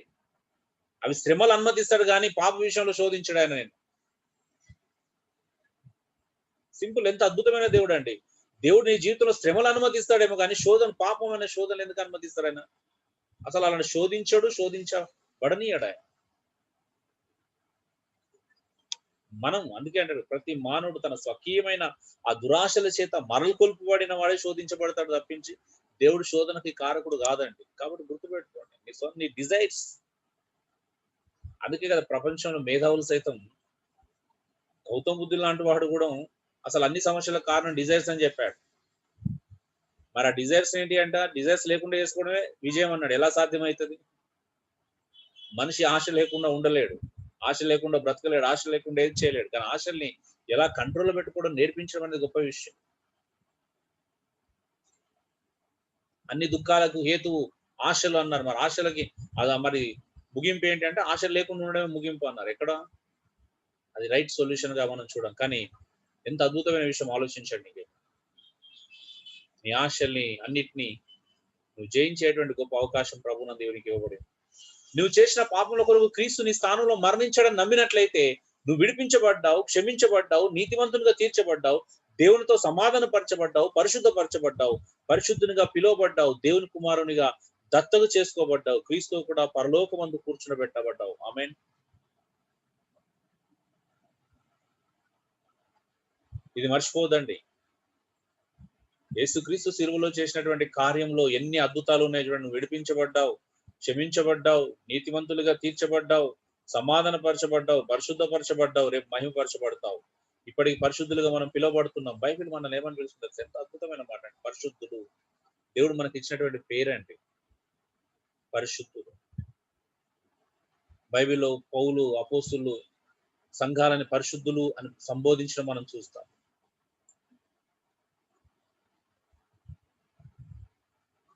[SPEAKER 1] అవి శ్రమలు అనుమతిస్తాడు కానీ పాప విషయంలో శోధించడు ఆయన. నేను సింపుల్, ఎంత అద్భుతమైన దేవుడు అండి. దేవుడు నీ జీవితంలో శ్రమలు అనుమతిస్తాడేమో కానీ పాపం అనే శోధన ఎందుకు అనుమతిస్తాడు ఆయన? అసలు అలాంటి శోధించాడు, శోధించబడనీయడు ఆయన. మనం అందుకే అంటారు, ప్రతి మానవుడు తన స్వకీయమైన ఆ దురాశల చేత మరలు కొల్పబడిన వాడే శోధించబడతాడు తప్పించి దేవుడు శోధనకి కారకుడు కాదండి. కాబట్టి గుర్తుపెట్టుకోండి, నీ డిజైర్స్. అందుకే కదా ప్రపంచంలో మేధావులు సైతం, గౌతమ బుద్ధుడు లాంటి వాడు కూడా అసలు అన్ని సమస్యలకు కారణం డిజైర్స్ అని చెప్పాడు. మరి ఆ డిజైర్స్ ఏంటి అంట? డిజైర్స్ లేకుండా చేసుకోవడమే విజయం అన్నాడు. ఎలా సాధ్యమవుతుంది? మనిషి ఆశ లేకుండా ఉండలేడు, ఆశ లేకుండా బ్రతకలేడు, ఆశ లేకుండా ఏది చేయలేడు. కానీ ఆశల్ని ఎలా కంట్రోల్లో పెట్టుకోవడం నేర్పించడం అనేది గొప్ప విషయం. అన్ని దుఃఖాలకు హేతువు ఆశలు అన్నారు. మరి ఆశలకి మరి ముగింపు ఏంటి అంటే ఆశలు లేకుండా ఉండడమే ముగింపు అన్నారు. ఎక్కడ? అది రైట్ సొల్యూషన్ గా మనం చూడం. కానీ ఎంత అద్భుతమైన విషయం ఆలోచించండి. నీ ఆశల్ని అన్నిటినీ నువ్వు జయించేటువంటి గొప్ప అవకాశం ప్రభువునందు దేవునికి ఇవ్వబడింది. నువ్వు చేసిన పాపముల కొరకు క్రీస్తు నీ స్థానంలో మరణించడం నమ్మినట్లయితే నువ్వు విడిపించబడ్డావు, క్షమించబడ్డావు, నీతివంతునిగా తీర్చబడ్డావు, దేవునితో సమాధానపరచబడ్డావు, పరిశుద్ధపరచబడ్డావు, పరిశుద్ధునిగా పిలువబడ్డావు, దేవుని కుమారునిగా దత్తత చేసుకోబడ్డావు, క్రీస్తు కూడా పరలోకమందు కూర్చునబెట్టబడ్డావు. ఆమేన్. ఇది మర్చిపోదండి. యేసుక్రీస్తు సిలువలో చేసినటువంటి కార్యంలో ఎన్ని అద్భుతాలు ఉన్నాయి చూడండి. నువ్వు విడిపించబడ్డావు, క్షమించబడ్డావు, నీతిమంతులుగా తీర్చబడ్డావు, సమాధానపరచబడ్డావు, పరిశుద్ధపరచబడ్డావు, రేపు మహిమపరచబడతావు. ఇప్పటికి పరిశుద్ధులుగా మనం పిలువబడుతున్నాం. బైబిల్ మనల్ని ఏమని పిలుస్తుంది? ఎంత అద్భుతమైన మాట అండి, పరిశుద్ధులు. దేవుడు మనకి ఇచ్చినటువంటి పేరండి పరిశుద్ధులు. బైబిల్లో పౌలు, అపోస్తులు సంఘాలని పరిశుద్ధులు అని సంబోధించడం మనం చూస్తాం.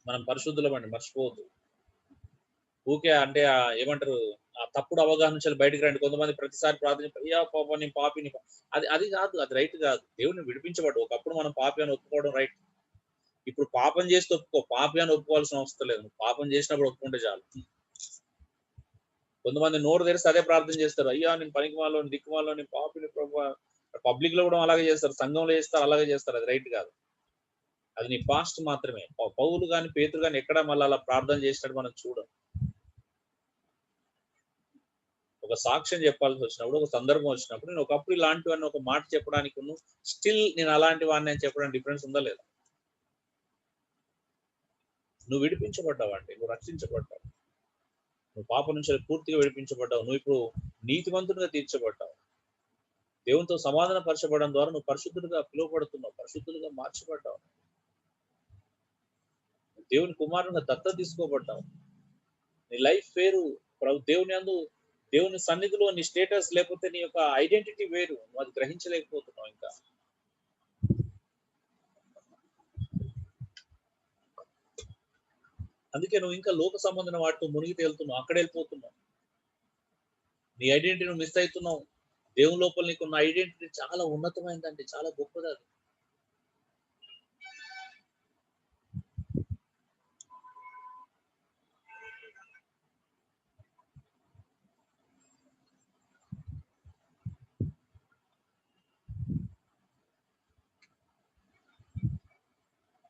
[SPEAKER 1] మనం పరిశుద్ధులమండి, మర్చిపోవద్దు. ఊకే అంటే ఏమంటారు, ఆ తప్పుడు అవగాహన నుంచి బయటకు రండి. కొంతమంది ప్రతిసారి ప్రార్థన, అయ్యా పాప నేను పాపిని, అది కాదు, అది రైట్ కాదు. దేవుడిని విడిపించబడ్డు. ఒకప్పుడు మనం పాపి అని ఒప్పుకోవడం రైట్. ఇప్పుడు పాపం చేస్తే ఒప్పుకో, పాపి అని ఒప్పుకోవాల్సిన అవసరం లేదు. పాపం చేసినప్పుడు ఒప్పుకుంటే చాలు. కొంతమంది నోరు తెరిస్తే అదే ప్రార్థన చేస్తారు, అయ్యా నేను పనికిమాలో, దిక్కుమాలో, నేను పాపిని ప్రభు. పబ్లిక్ లో కూడా అలాగే చేస్తారు, సంఘంలో చేస్తారు, అలాగే చేస్తారు. అది రైట్ కాదు. అది నీ పాస్ట్ మాత్రమే. పౌలు గాని పేతురు గాని ఎక్కడ మళ్ళీ అలా ప్రార్థన చేసినట్టు మనం చూడం. ఒక సాక్ష్యం చెప్పాల్సి వచ్చినప్పుడు, ఒక సందర్భం వచ్చినప్పుడు, నేను ఒకప్పుడు ఇలాంటివన్నీ ఒక మాట చెప్పడానికి స్టిల్ నేను అలాంటి వాడిని అని చెప్పడానికి డిఫరెన్స్ ఉందా లేదా? నువ్వు విడిపించబడ్డావు అంటే, నువ్వు రక్షించబడ్డావు, నువ్వు పాప నుంచి పూర్తిగా విడిపించబడ్డావు, నువ్వు ఇప్పుడు నీతివంతునిగా తీర్చబడ్డావు, దేవునితో సమాధాన పరచబడడం ద్వారా నువ్వు పరిశుద్ధులుగా పిలువబడుతున్నావు, పరిశుద్ధులుగా మార్చబడ్డావు, దేవుని కుమారునిగా దత్తత తీసుకోబడ్డావు. నీ లైఫ్ వేరు దేవుని యందు, దేవుని సన్నిధిలో నీ స్టేటస్ లేకపోతే నీ యొక్క ఐడెంటిటీ వేరు. నువ్వు అది గ్రహించలేకపోతున్నావు. ఇంకా అందుకే నువ్వు ఇంకా లోక సంబంధమైన వాటితో మునిగి తేలుతున్నావు, అక్కడ వెళ్ళిపోతున్నావు. నీ ఐడెంటిటీ నువ్వు మిస్ అవుతున్నావు. దేవుని లోపల నీకున్న ఐడెంటిటీ చాలా ఉన్నతమైందండి, చాలా గొప్పది. అది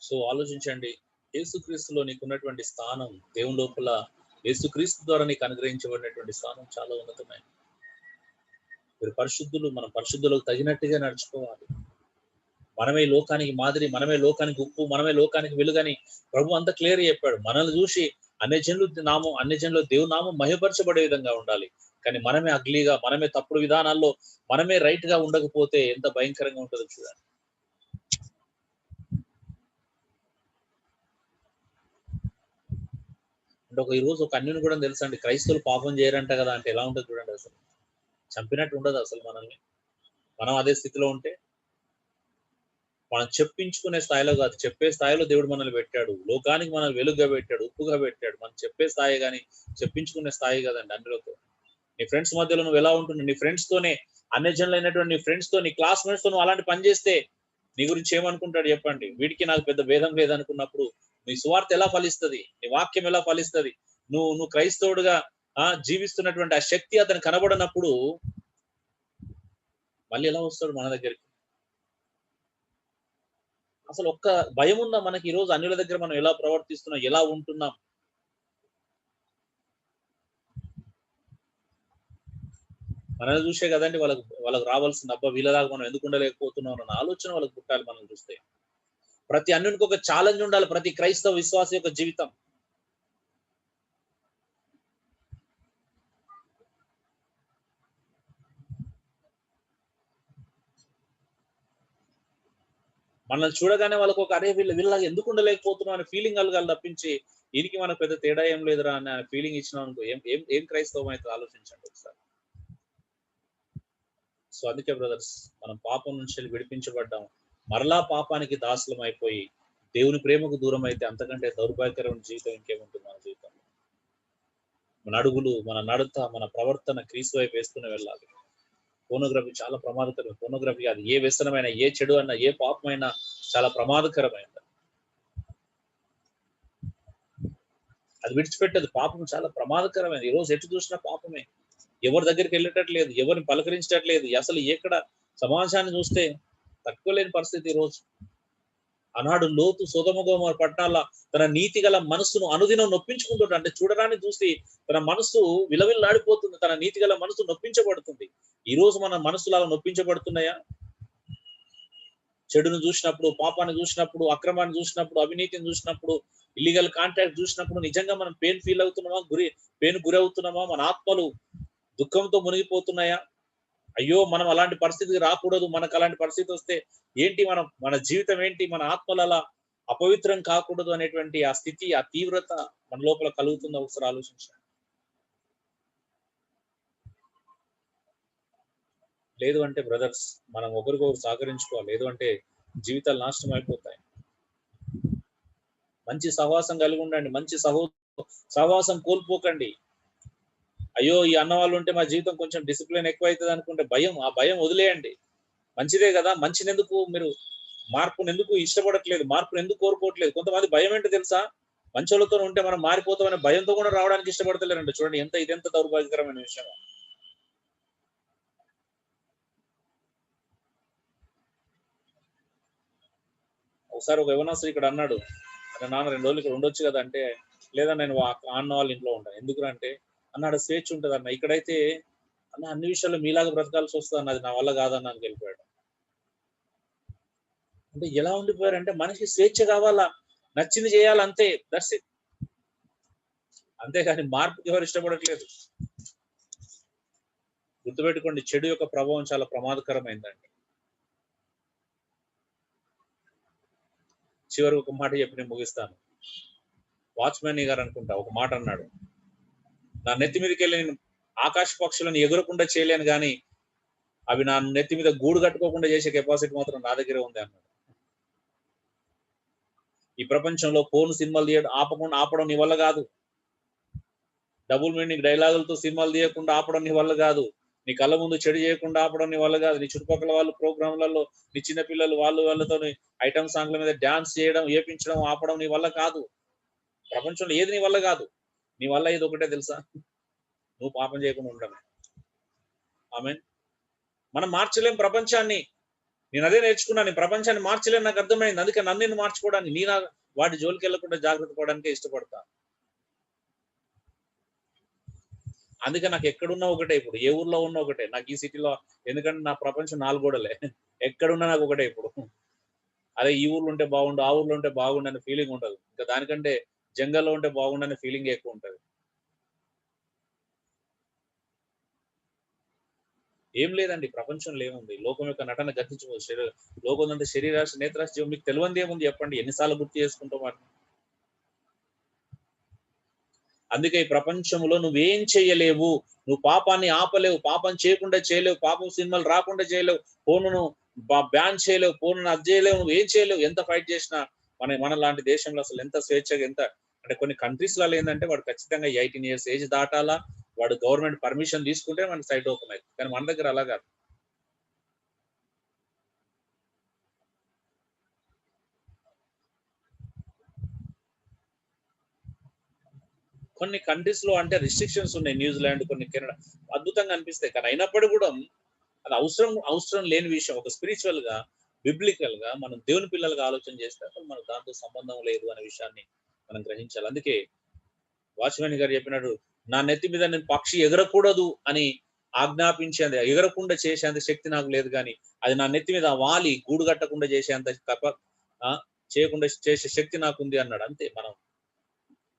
[SPEAKER 1] సో ఆలోచించండి. యేసుక్రీస్తులో నీకున్నటువంటి స్థానం, దేవుని లోపల యేసుక్రీస్తు ద్వారా నీకు అనుగ్రహించబడినటువంటి స్థానం చాలా ఉన్నతమైనది. మీరు పరిశుద్ధులు, మనం పరిశుద్ధులకు తగినట్టుగా నడుచుకోవాలి. మనమే లోకానికి మాదిరి, మనమే లోకానికి ఉప్పు, మనమే లోకానికి వెలుగని ప్రభు అంత క్లియర్ చెప్పాడు. మనల్ని చూసి అన్ని జనులు దేవుని నామం మహిమపరచబడే విధంగా ఉండాలి. కానీ మనమే అగ్లీగా, మనమే తప్పుడు విధానాల్లో, మనమే రైట్ గా ఉండకపోతే ఎంత భయంకరంగా ఉంటుందో చూడండి. అంటే ఈ రోజు ఒక అన్యుని కూడా తెలుసండి, క్రైస్తవులు పాపం చేయరంట కదా అంటే ఎలా ఉంటుంది చూడండి. అసలు చంపినట్టు ఉండదు అసలు మనల్ని. మనం అదే స్థితిలో ఉంటే, మనం చెప్పించుకునే స్థాయిలో కాదు, చెప్పే స్థాయిలో దేవుడు మనల్ని పెట్టాడు. లోకానికి మనల్ని వెలుగుగా పెట్టాడు, ఉప్పుగా పెట్టాడు. మనం చెప్పే స్థాయి కానీ చెప్పించుకునే స్థాయి కదండి. అందులోతో నీ ఫ్రెండ్స్ మధ్యలో నువ్వు ఎలా ఉంటున్నావు, నీ ఫ్రెండ్స్ తోనే, అన్యజనులైనటువంటి నీ ఫ్రెండ్స్ తో, నీ క్లాస్మేట్స్ తో నువ్వు అలాంటి పని చేస్తే నీ గురించి ఏమనుకుంటాడు చెప్పండి? వీడికి నాకు పెద్ద భేదం లేదనుకున్నప్పుడు నీ సువార్త ఎలా ఫలిస్తుంది? నీ వాక్యం ఎలా ఫలిస్తుంది? నువ్వు క్రైస్తవుడుగా జీవిస్తున్నటువంటి ఆ శక్తి అతను కనబడినప్పుడు మళ్ళీ ఎలా వస్తాడు మన దగ్గరికి? అసలు ఒక్క భయం ఉందా మనకి? ఈ రోజు అన్యుల దగ్గర మనం ఎలా ప్రవర్తిస్తున్నాం, ఎలా ఉంటున్నాం? మనల్ని చూసే కదండి వాళ్ళకు రావాల్సిన అబ్బా వీళ్ళలాగా మనం ఎందుకు ఉండలేకపోతున్నాం అన్న ఆలోచన వాళ్ళకి పుట్టాలి. మనం చూస్తే ప్రతి అన్యునికి ఒక ఛాలెంజ్ ఉండాలి, ప్రతి క్రైస్తవ విశ్వాస యొక్క జీవితం. మనల్ని చూడగానే వాళ్ళకు ఒక అరే వీళ్ళలాగా ఎందుకు ఉండలేకపోతున్నాం అనే ఫీలింగ్ కలగాలి తప్పించి దీనికి మనకు పెద్ద తేడా ఏం లేదురా అనే ఫీలింగ్ ఇచ్చినాం అనుకో ఏం క్రైస్తవం అయితే ఆలోచించండి ఒకసారి. సో అందుకే బ్రదర్స్, మనం పాపం నుంచి విడిపించబడ్డాం, మరలా పాపానికి దాసులం అయిపోయి దేవుని ప్రేమకు దూరం అయితే అంతకంటే దౌర్భాగ్యకరమైన జీవితం ఇంకేముంటుంది మన జీవితంలో? మన అడుగులు, మన నడత, మన ప్రవర్తన క్రీస్తు వైపు వేస్తూనే వెళ్ళాలి. పోనోగ్రఫీ చాలా ప్రమాదకరం. పోనోగ్రఫీ అది ఏ వ్యసనమైనా, ఏ చెడు అన్నా, ఏ పాపమైనా చాలా ప్రమాదకరమైనది. అది విడిచిపెట్టదు. పాపం చాలా ప్రమాదకరమైనది. ఈ రోజు ఎటు చూసినా పాపమే. ఎవరి దగ్గరికి వెళ్ళేటట్లేదు, ఎవరిని పలకరించట్లేదు. అసలు ఎక్కడ సమాజాన్ని చూస్తే తక్కువ లేని పరిస్థితి ఈ రోజు. ఆనాడు లోతు సొదొమ గొమొర్రా పట్టణాల తన నీతి గల మనసును అనుదినం నొప్పించుకుంటాడు. అంటే చూడడాన్ని చూసి తన మనసు విలవిల్లాడిపోతుంది, తన నీతి గల మనసు నొప్పించబడుతుంది. ఈ రోజు మన మనసులు అలా నొప్పించబడుతున్నాయా? చెడును చూసినప్పుడు, పాపాన్ని చూసినప్పుడు, అక్రమాన్ని చూసినప్పుడు, అవినీతిని చూసినప్పుడు, ఇల్లీగల్ కాంటాక్ట్ చూసినప్పుడు నిజంగా మనం పెయిన్ ఫీల్ అవుతున్నామా, పెయిన్ గురి అవుతున్నామా, మన ఆత్మలు దుఃఖంతో మునిగిపోతున్నాయా? అయ్యో మనం అలాంటి పరిస్థితికి రాకూడదు, మనకు అలాంటి పరిస్థితి వస్తే ఏంటి, మన జీవితం ఏంటి, మన ఆత్మలు అలా అపవిత్రం కాకూడదు అనేటువంటి ఆ స్థితి, ఆ తీవ్రత మన లోపల కలుగుతుందో ఒకసారి ఆలోచించండి. లేదు అంటే బ్రదర్స్ మనం ఒకరికొకరు సహకరించుకోవాలి, లేదు అంటే జీవితాలు నాశనం అయిపోతాయి. మంచి సహవాసం కలిగి ఉండండి, మంచి సహవాసం కోల్పోకండి. అయ్యో ఈ అన్న వాళ్ళు ఉంటే మా జీవితం కొంచెం డిసిప్లిన్ ఎక్కువ అవుతుంది అనుకుంటే ఆ భయం వదిలేయండి. మంచిదే కదా, మంచిని ఎందుకు మీరు మార్పును ఎందుకు ఇష్టపడట్లేదు, మార్పును ఎందుకు కోరుకోవట్లేదు? కొంతమంది భయం ఏంటో తెలుసా, మంచోళ్ళతో ఉంటే మనం మారిపోతామనే భయంతో కూడా రావడానికి ఇష్టపడతలేరండి. చూడండి ఇదెంత దౌర్భాగ్యకరమైన విషయం. ఒకసారి ఒక యవనస్తుడు ఇక్కడ అన్నాడు, నాన్న 2 రోజులు ఇక్కడ ఉండొచ్చు కదా అంటే, లేదా నేను అన్న వాళ్ళ ఇంట్లో ఉంటాను. ఎందుకంటే అన్నాడు, స్వేచ్ఛ ఉంటుంది అన్న, ఇక్కడైతే అన్న అన్ని విషయాల్లో మీలాగా బ్రతకాల్సి వస్తుంది అన్న, అది నా వల్ల కాదన్న అని వెళ్ళిపోయాడు. అంటే ఎలా ఉండిపోయారంటే మనిషికి స్వేచ్ఛ కావాలా, నచ్చింది చేయాలంతే, దట్స్ ఇట్. అంతేగాని మార్పుకి ఎవరు ఇష్టపడట్లేదు. గుర్తుపెట్టుకోండి, చెడు యొక్క ప్రభావం చాలా ప్రమాదకరమైందండి. చివరి ఒక మాట చెప్పి నేను ముగిస్తాను. వాచ్మెన్ గారు అనుకుంటా ఒక మాట అన్నాడు, నా నెత్తి మీదకి వెళ్ళి నేను ఆకాశ పక్షులను ఎగురకుండా చేయలేను కానీ అవి నా నెత్తి మీద గూడు కట్టుకోకుండా చేసే కెపాసిటీ మాత్రం నా దగ్గరే ఉంది అన్నాడు. ఈ ప్రపంచంలో ఫోన్ సినిమాలు తీయడం ఆపడం నీ వల్ల కాదు. డబుల్ మీనింగ్ డైలాగులతో సినిమాలు తీయకుండా ఆపడం నీ వల్ల కాదు. నీ కళ్ళ ముందు చెడు చేయకుండా ఆపడం నీ వల్ల కాదు. నీ చుట్టుపక్కల వాళ్ళు ప్రోగ్రాంలలో నీ చిన్న పిల్లలు వాళ్ళతో ఐటమ్ సాంగ్ల మీద డాన్స్ చేయడం, ఏపించడం ఆపడం నీ వల్ల కాదు. ప్రపంచంలో ఏది నీ వల్ల కాదు. నీ వల్ల ఇది ఒకటే తెలుసా, నువ్వు పాపం చేయకుండా ఉండడమే. ఆమేన్. మనం మార్చలేం ప్రపంచాన్ని. నేను అదే నేర్చుకున్నాను, ప్రపంచాన్ని మార్చలేని నాకు అర్థమైంది. అందుకే నన్ను మార్చుకోవడానికి వాటి జోలికి వెళ్లకుండా జాగ్రత్త పడడానికే ఇష్టపడతాను. అందుకే నాకు ఎక్కడున్నా ఒకటే, ఇప్పుడు ఏ ఊర్లో ఉన్నా ఒకటే, నాకు ఈ సిటీలో, ఎందుకంటే నా ప్రపంచం 4 గోడలే, ఎక్కడున్నా నాకు ఒకటే. ఇప్పుడు అదే ఈ ఊర్లో ఉంటే బాగుండు, ఆ ఊర్లో ఉంటే బాగుండు అనే ఫీలింగ్ ఉండదు. ఇంకా దానికంటే జంగల్లో ఉంటే బాగుండు అనే ఫీలింగ్ ఎక్కువ ఉంటుంది. ఏం లేదండి, ప్రపంచంలో ఏముంది, లోకం యొక్క నటన గతించవచ్చు. లోకం అంటే శరీరాశ నేత్రాశ జీవం, మీకు తెలియంది ఏముంది చెప్పండి, ఎన్నిసార్లు గుర్తు చేసుకుంటాం వాటిని. అందుకే ఈ ప్రపంచంలో నువ్వేం చేయలేవు, నువ్వు పాపాన్ని ఆపలేవు, పాపం చేయకుండా చేయలేవు, పాపం సినిమాలు రాకుండా చేయలేవు, ఫోన్ను బ్యాన్ చేయలేవు, ఫోన్ను అది చేయలేవు, నువ్వు ఏం చేయలేవు. ఎంత ఫైట్ చేసినా మన లాంటి దేశంలో అసలు ఎంత స్వేచ్ఛగా, ఎంత అంటే కొన్ని కంట్రీస్ లలో ఏంటంటే వాడు ఖచ్చితంగా 18 years ఏజ్ దాటాలా, వాడు గవర్నమెంట్ పర్మిషన్ తీసుకుంటే మన సైట్ ఓపెన్ అవుతుంది. కానీ మన దగ్గర అలా కాదు. కొన్ని కంట్రీస్ లో అంటే రిస్ట్రిక్షన్స్ ఉన్నాయి, న్యూజిలాండ్, కొన్ని కెనడా, అద్భుతంగా అనిపిస్తాయి. కానీ అయినప్పటికీ కూడా అది అవసరం లేని విషయం. ఒక స్పిరిచువల్ గా, బిబ్లికల్ గా మనం దేవుని పిల్లలుగా ఆలోచన చేస్తే అసలు మనకు దాంతో సంబంధం లేదు అనే విషయాన్ని మనం గ్రహించాలి. అందుకే వాచ్మెన్ గారు చెప్పినట్టు, నా నెత్తి మీద నేను పక్షి ఎగరకూడదు అని ఆజ్ఞాపించేంత, ఎగరకుండా చేసేంత శక్తి నాకు లేదు, కానీ అది నా నెత్తి మీద వాలి గూడు కట్టకుండా చేసేంత చేయకుండా చేసే శక్తి నాకు ఉంది అన్నాడు. అంతే. మనం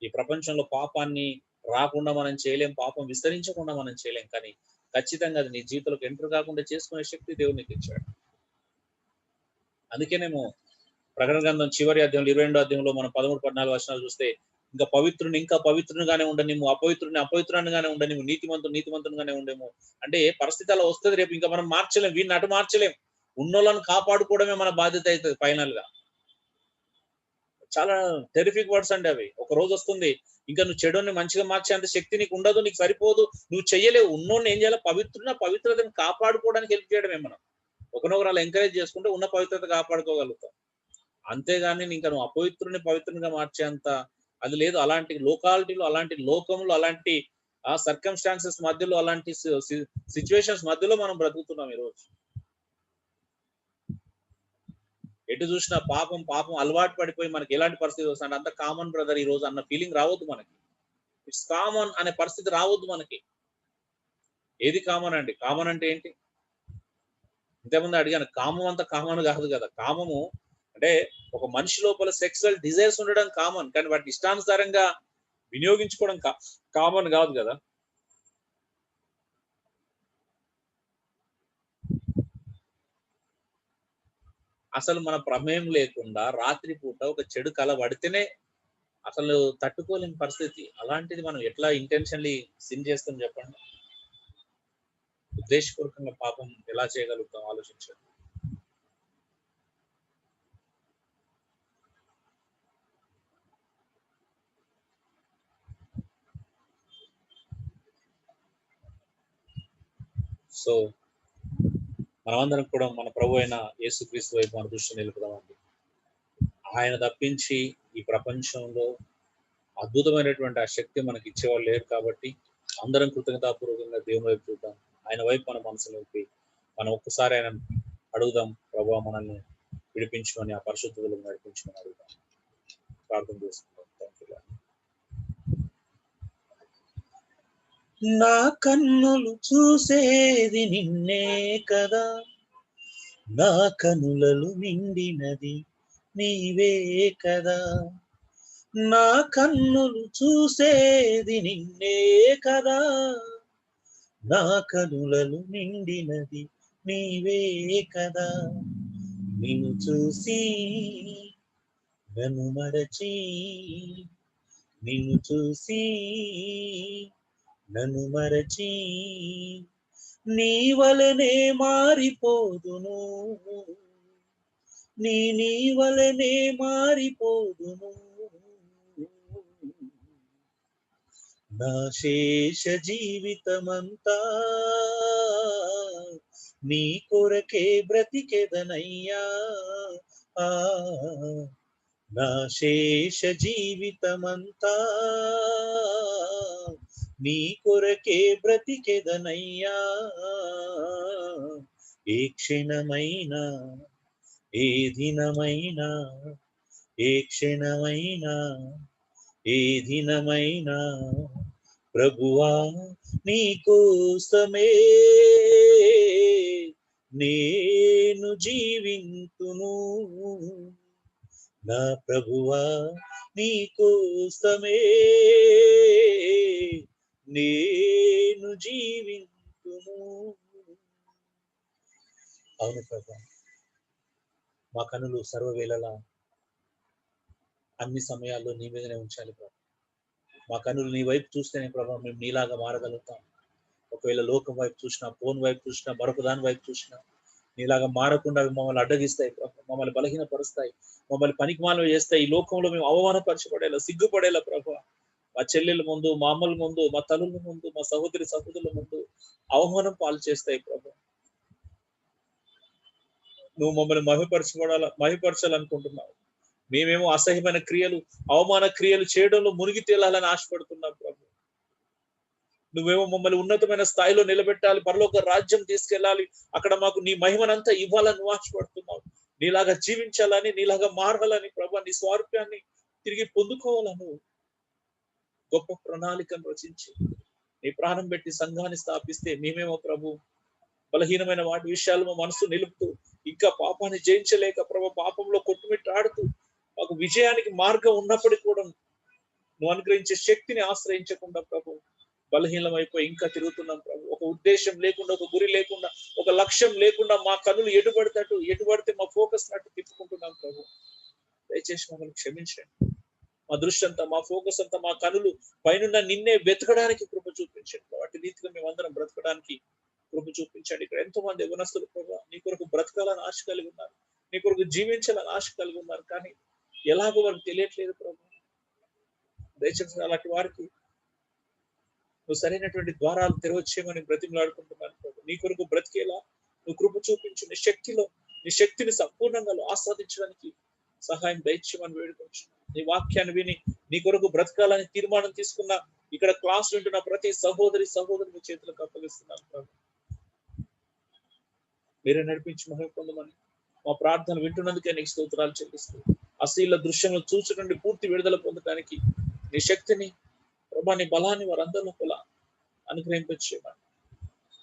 [SPEAKER 1] ఈ ప్రపంచంలో పాపాన్ని రాకుండా మనం చేయలేం, పాపం విస్తరించకుండా మనం చేయలేం, కానీ ఖచ్చితంగా అది నీ జీవితంలోకి ఎంటర్ కాకుండా చేసుకునే శక్తి దేవుడు నీకు ఇచ్చాడు. అందుకేనేమో ప్రకటన గ్రంథం చివరి అధ్యాయంలో 22వ అధ్యాయంలో మనం 13-14 వచనాలు చూస్తే, ఇంకా పవిత్రునిగానే ఉండనిము, అపవిత్రునిగానే ఉండనిము, నీతిమంతునిగానే ఉండేము. అంటే పరిస్థితి అలా వస్తుంది రేపు. ఇంకా మనం మార్చలేం, వీడిని అటు మార్చలేం. ఉన్నోళ్ళని కాపాడుకోవడమే మన బాధ్యత అవుతుంది ఫైనల్ గా. చాలా టెరిఫిక్ వర్డ్స్ అండి అవి. ఒక రోజు వస్తుంది ఇంకా నువ్వు చెడుని మంచిగా మార్చేంత శక్తి నీకు ఉండదు, నీకు సరిపోదు, నువ్వు చెయ్యలేవు. ఉన్నోడిని ఏం చేయాలి, పవిత్రతను కాపాడుకోవడానికి హెల్ప్ చేయడమే. మనం ఒకనొకరు అలా ఎంకరేజ్ చేసుకుంటే ఉన్న పవిత్రత కాపాడుకోగలుగుతాం. అంతేగాని ఇంకా నువ్వు అపవిత్రుని పవిత్రంగా మార్చేంత అది లేదు. అలాంటి లోకాలిటీలో, అలాంటి లోకంలో, అలాంటి సర్కమ్స్టాన్సెస్ మధ్యలో, అలాంటి సిచ్యువేషన్స్ మధ్యలో మనం బ్రతుకుతున్నాం ఈరోజు. ఎటు చూసినా పాపం అలవాటు పడిపోయి మనకి ఎలాంటి పరిస్థితి వస్తుంది, అంత కామన్ బ్రదర్ ఈ రోజు అన్న ఫీలింగ్ రావద్దు మనకి. ఇట్స్ కామన్ అనే పరిస్థితి రావద్దు మనకి. ఏది కామన్ అండి? కామన్ అంటే ఏంటి? ఇంతకుముందు అడిగాను, కామం అంత కామన్ కాదు కదా. కామము అంటే ఒక మనిషి లోపల సెక్సువల్ డిజైర్స్ ఉండడం కామన్, కానీ వాటి ఇష్టానుసారంగా వినియోగించుకోవడం కామన్ కాదు కదా. అసలు మన ప్రమేయం లేకుండా రాత్రిపూట ఒక చెడు కల పడితేనే అసలు తట్టుకోలేని పరిస్థితి. అలాంటిది మనం ఎట్లా ఇంటెన్షన్లీ సిన్ చేస్తాం చెప్పండి? ఉద్దేశపూర్వకంగా పాపం ఎలా చేయగలుగుతాం ఆలోచించండి. సో మనమందరం కూడా మన ప్రభు అయిన యేసుక్రీస్తు వైపు మన దృష్టి నిలుపుదామండి. ఆయన తప్పించి ఈ ప్రపంచంలో అద్భుతమైనటువంటి ఆ శక్తి మనకి ఇచ్చేవాళ్ళు లేరు కాబట్టి అందరం కృతజ్ఞతాపూర్వకంగా దేవుని వైపు చూద్దాం. ఆయన వైపు మన మనసు నిలిపి మనం ఒక్కసారి ఆయన అడుగుదాం, ప్రభు మనల్ని విడిపించమని, ఆ పరిశుద్ధులను నడిపించమని అడుగుదాం. ప్రార్థన చేసుకుందాం. Thank you. నా కన్నులు చూసేది నిన్నే కదా, నా కనులలో నిండినది నీవే కదా. నా కన్నులు చూసేది నిన్నే కదా, నా కనులలో నిండినది నీవే కదా. నిన్ను చూసి నన్ను మరచి, నిన్ను చూసి నన్ను మరచి, నీ వలనే మారిపోదును, నీ వలనే మారిపోదును. నా శేష జీవితమంతా నీ కొరకే బ్రతికెదనయ్యా. నా శేష జీవితమంతా నీ కొరకే బ్రతికెదనయ్యా. ఏ క్షణమైనా, ఏ దినమైనా, ఏ క్షణమైనా, ఏ దినమైనా ప్రభువా నీ కోసమే నేను జీవింతును. నా ప్రభువా నీ కోసమే నేను జీవింతును. అవును ప్రభా, మా కనులు సర్వవేళలా అన్ని సమయాల్లో నీ మీదనే ఉంచాలి ప్రభా. మా కనులు నీ వైపు చూస్తేనే ప్రభా మేము నీలాగా మారగలుగుతాం. ఒకవేళ లోకం వైపు చూసినా, ఫోన్ వైపు చూసినా, మరొక దాని వైపు చూసినా నీలాగా మారకుండా అవి మమ్మల్ని అడ్డగిస్తాయి ప్రభా, మమ్మల్ని బలహీనపరుస్తాయి, మమ్మల్ని పనికిమాలిన చేస్తాయి. ఈ లోకంలో మేము అవమానపరచబడేలా, సిగ్గుపడేలా ప్రభా, మా చెల్లెల ముందు, మా అమ్మల ముందు, మా తల్లుల ముందు, మా సహోదరుల ముందు అవమానం పాలు చేస్తాయి ప్రభా. నువ్వు మమ్మల్ని మహిపరచాలనుకుంటున్నావు. మేమేమో అసహ్యమైన క్రియలు, అవమాన క్రియలు చేయడంలో మునిగి తేలాలని ఆశపడుతున్నాం ప్రభు. నువ్వేమో మమ్మల్ని ఉన్నతమైన స్థాయిలో నిలబెట్టాలి, పరలోక రాజ్యం తీసుకెళ్ళాలి, అక్కడ మాకు నీ మహిమనంతా ఇవ్వాలని నువ్వు ఆశపడుతున్నావు. నీలాగా జీవించాలని, నీలాగా మారాలని ప్రభు, నీ స్వారూప్యాన్ని తిరిగి పొందుకోవాలను గొప్ప ప్రణాళికను రచించి నీ ప్రాణం పెట్టి సంఘాన్ని స్థాపిస్తే మేమేమో ప్రభు బలహీనమైన వాటి విషయాలు మా మనసు నిలుపుతూ ఇంకా పాపాన్ని జయించలేక ప్రభు పాపంలో కొట్టుమిట్టాడుతూ మాకు విజయానికి మార్గం ఉన్నప్పటికీ కూడా నువ్వు అనుగ్రహించే శక్తిని ఆశ్రయించకుండా ప్రభు బలహీనమైపోయి ఇంకా తిరుగుతున్నాం ప్రభు. ఒక ఉద్దేశం లేకుండా, ఒక గురి లేకుండా, ఒక లక్ష్యం లేకుండా మా కనులు ఎటుపడితే మా ఫోకస్ నట్టు తిప్పుకుంటున్నాం ప్రభు. దయచేసి మమ్మల్ని క్షమించండి. మా దృష్టి అంతా, మా ఫోకస్ అంతా, మా కనులు పైన నిన్నే వెతకడానికి కృప చూపించండి. వాటి రీతిలో మేమందరం బ్రతకడానికి కృప చూపించండి. ఇక్కడ ఎంతో మంది యవనస్తులు ప్రభు నీ కొరకు బ్రతకాలని ఆశ కలిగి ఉన్నారు, నీ కొరకు జీవించాలని ఆశ కలిగి ఉన్నారు, కానీ ఎలాగో వారికి తెలియట్లేదు ప్రభు. దయచేసి అలాంటి వారికి నువ్వు సరైనటువంటి ద్వారాలు తెరవచ్చేయమని బ్రతిమలాడుకుంటున్నాను ప్రభు. నీ కొరకు బ్రతికేలా నువ్వు కృప చూపించు. నీ శక్తిని సంపూర్ణంగా ఆస్వాదించడానికి సహాయం దయచేయమని వేడుకోవచ్చు. నీ వాక్యాన్ని విని నీ కొరకు బ్రతకాలని తీర్మానం తీసుకున్న ఇక్కడ క్లాస్ వింటున్న ప్రతి సహోదరి మీ చేతులకు అప్పగిస్తున్నాను ప్రభు. మీరే నడిపించి మహిమ పొందమని మా ప్రార్థన వింటున్నందుకే నీకు స్తోత్రాలు చెల్లిస్తూ అశ్లీల దృశ్యంలో చూసినండి పూర్తి విడుదల పొందడానికి నీ శక్తిని ప్రభా, నీ బలాన్ని వారందరిలో కూడా అనుగ్రహింపచేయమని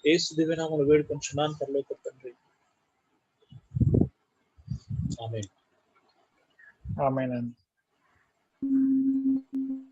[SPEAKER 1] యేసు దివ్యనామములో వేడుకొంచున్నాను పరలోక తండ్రి. ఆమేన్.
[SPEAKER 3] ఆమేన్.